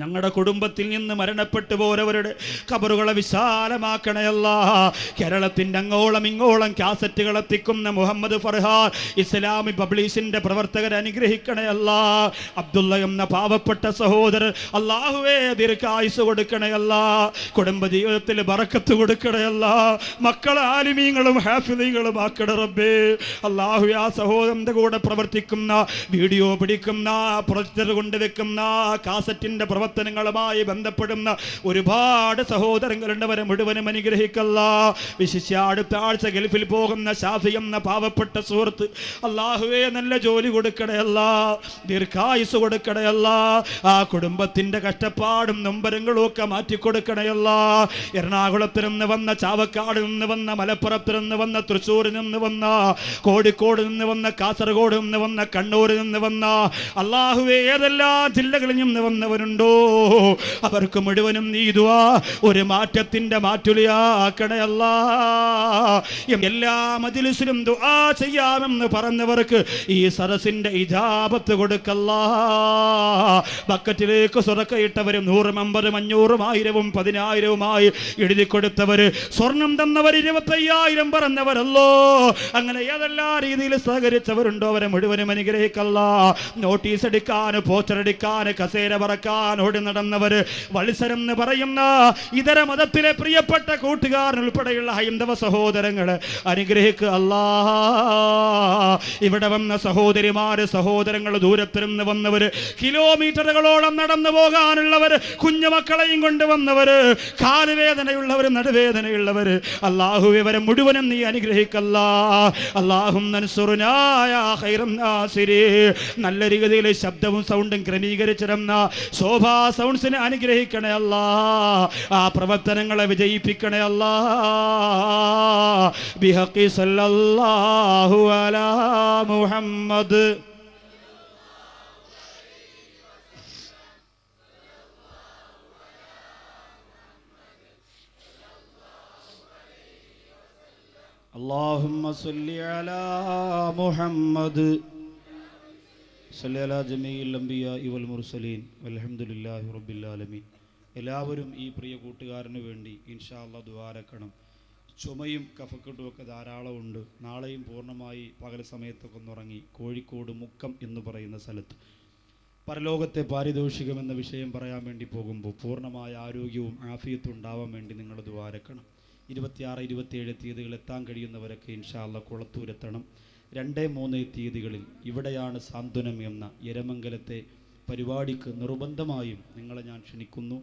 ഞങ്ങളുടെ കുടുംബത്തിൽ നിന്ന് മരണപ്പെട്ടു പോരവരുടെ ഖബറുകളെ വിശാലമാക്കണയല്ല. കേരളത്തിൻ്റെ അങ്ങോളം ഇങ്ങോളം കാസറ്റുകൾ എത്തിക്കുന്ന മുഹമ്മദ് ഫർഹാൻ ഇസ്ലാമിക് പബ്ലിഷിന്റെ പ്രവർത്തകരെ അനുഗ്രഹിക്കണയല്ല. അബ്ദുള്ള എന്ന പാവപ്പെട്ട സഹോദരൻ അല്ലാഹുവേ ദീർഘായുസ് കൊടുക്കണയല്ല. കുടുംബജീവിതത്തിൽ ബറക്കത്ത് കൊടുക്കണയല്ല. മക്കളെ ആലിമീങ്ങളും ഹാഫിളീങ്ങളും ആക്കണ റബ്ബേ. അല്ലാഹു ആ സഹോദരന്റെ കൂടെ പ്രവർത്തിക്കുന്ന, വീഡിയോ പിടിക്കുന്ന, പ്രൊജക്ടർ കൊണ്ടുവെക്കുന്ന, കാസറ്റിന്റെ പ്രവർത്തനങ്ങളുമായി ബന്ധപ്പെടുന്ന ഒരുപാട് സഹോദരങ്ങളുണ്ട്. അവരെ മുഴുവനും അനുഗ്രഹിക്കല്ല. വിശിഷ്യ അടുത്ത ആഴ്ച ഗൾഫിൽ പോകുന്ന ഷാഫി എന്ന പാവപ്പെട്ട സുഹൃത്ത് അല്ലാഹുവേ നല്ല ജോലി കൊടുക്കണയല്ല, ദീർഘായുസ് കൊടുക്കണയല്ല. ആ കുടുംബത്തിന്റെ കഷ്ടപ്പാടും നൊമ്പരങ്ങളും ഒക്കെ മാറ്റിക്കൊടുക്കണയല്ല. എറണാകുളത്ത് നിന്ന് വന്ന, ചാവക്കാട് നിന്ന് വന്ന, മലപ്പുറത്ത് നിന്ന് വന്ന, തൃശ്ശൂരിൽ നിന്ന് വന്ന, കോഴിക്കോട് നിന്ന് വന്ന, കാസർഗോഡ് നിന്ന് വന്ന, കണ്ണൂരിൽ നിന്ന് വന്ന അല്ലാഹുവേ ഏതെല്ലാം ജില്ലകളിൽ നിന്ന് വന്നവരുണ്ടോ അവർക്ക് മുഴുവനും നീ ദുആ ഒരു മാറ്റത്തിന്റെ മാറ്റുലിയാക്കണേ അല്ലാ. എല്ലാ മജ്ലിസിലും ദുആ ചെയ്യാമെന്ന് പറഞ്ഞവർക്ക് ഈ സദസ്സിന്റെ ഇജാബത്ത് കൊടുക്കല്ലാ. ബക്കറ്റിലേക്ക് സ്വതക്കയിട്ടവരും 100, 50, 500, 1000, 10,000 എഴുതി കൊടുത്തവര്, സ്വർണം തന്നവർ 25,000 പറഞ്ഞവരല്ലോ. അങ്ങനെ ഏതെല്ലാം രീതിയിൽ സഹകരിച്ചവരുണ്ടോ അവരെ മുഴുവനും അനുഗ്രഹിക്കല്ല. നോട്ടീസ് അടിക്കാൻ, പോസ്റ്റർ അടിക്കാൻ, കസേര പറക്കാൻ ഓടി നടന്നവര്, വത്സരം എന്ന് പറയുന്ന ഇതര മതത്തിലെ പ്രിയപ്പെട്ട കൂട്ടുകാരൻ ഉൾപ്പെടെയുള്ള ഹൈന്ദവ സഹോദരങ്ങള് അനുഗ്രഹിക്കുക അല്ലാ. ഇവിടെ വന്ന സഹോദരിമാര്, സഹോദരങ്ങൾ, ദൂരത്തിരുന്ന് വന്നവര്, കിലോമീറ്ററുകളോളം നടന്നു പോകാനുള്ളവര്, കുഞ്ഞുമക്കളെയും കൊണ്ടുവന്നവര്, കാലുവേദനയുള്ളവര്, നടുവേദനയുള്ളവര് അല്ലാഹു ഇവരെ മുഴുവനും നീ അനുഗ്രഹിക്കല്ല. അല്ലാഹും നൻസുറുനായ ഖൈറൻ നാസിരി. നല്ല രീതിയിൽ ശബ്ദവും സൗണ്ടും ക്രമീകരിച്ചിരുന്ന ശോഭാ സൗണ്ട്സിനെ അനുഗ്രഹിക്കണേ അല്ലാ. ആ പ്രവർത്തനങ്ങളെ വിജയിപ്പിക്കണേ അല്ലാ. ബിഹഖി സല്ലല്ലാഹു അലാ മുഹമ്മദ്. اللهم صل على محمد صلى على جميع الأنبياء والمرسلين والحمد لله رب العالمين. എല്ലാവരും ഈ പ്രിയ കൂട്ടുകാരന് വേണ്ടി ഇൻഷാ അല്ലാഹ് ദുആരക്കണം. ചുമയും കഫക്കെട്ടുമൊക്കെ ധാരാളമുണ്ട്. നാളെയും പൂർണ്ണമായി പകൽ സമയത്തൊക്കെ ഒന്നുറങ്ങി കോഴിക്കോട് മുക്കം എന്ന് പറയുന്ന സ്ഥലത്ത് പരലോകത്തെ പാരിതോഷികം എന്ന വിഷയം പറയാൻ വേണ്ടി പോകുമ്പോൾ പൂർണ്ണമായ ആരോഗ്യവും ആഫിയത്തും ഉണ്ടാവാൻ വേണ്ടി നിങ്ങൾ ദുആരക്കണം. 26, 27 തീയതികൾ എത്താൻ കഴിയുന്നവരൊക്കെ ഇൻഷാ അല്ലാഹ് കുളത്തൂരെത്തണം. 2, 3 തീയതികളിൽ ഇവിടെയാണ് സാന്ത്വനം എന്ന എരമംഗലത്തെ പരിപാടിക്ക് നിർബന്ധമായും നിങ്ങളെ ഞാൻ ക്ഷണിക്കുന്നു.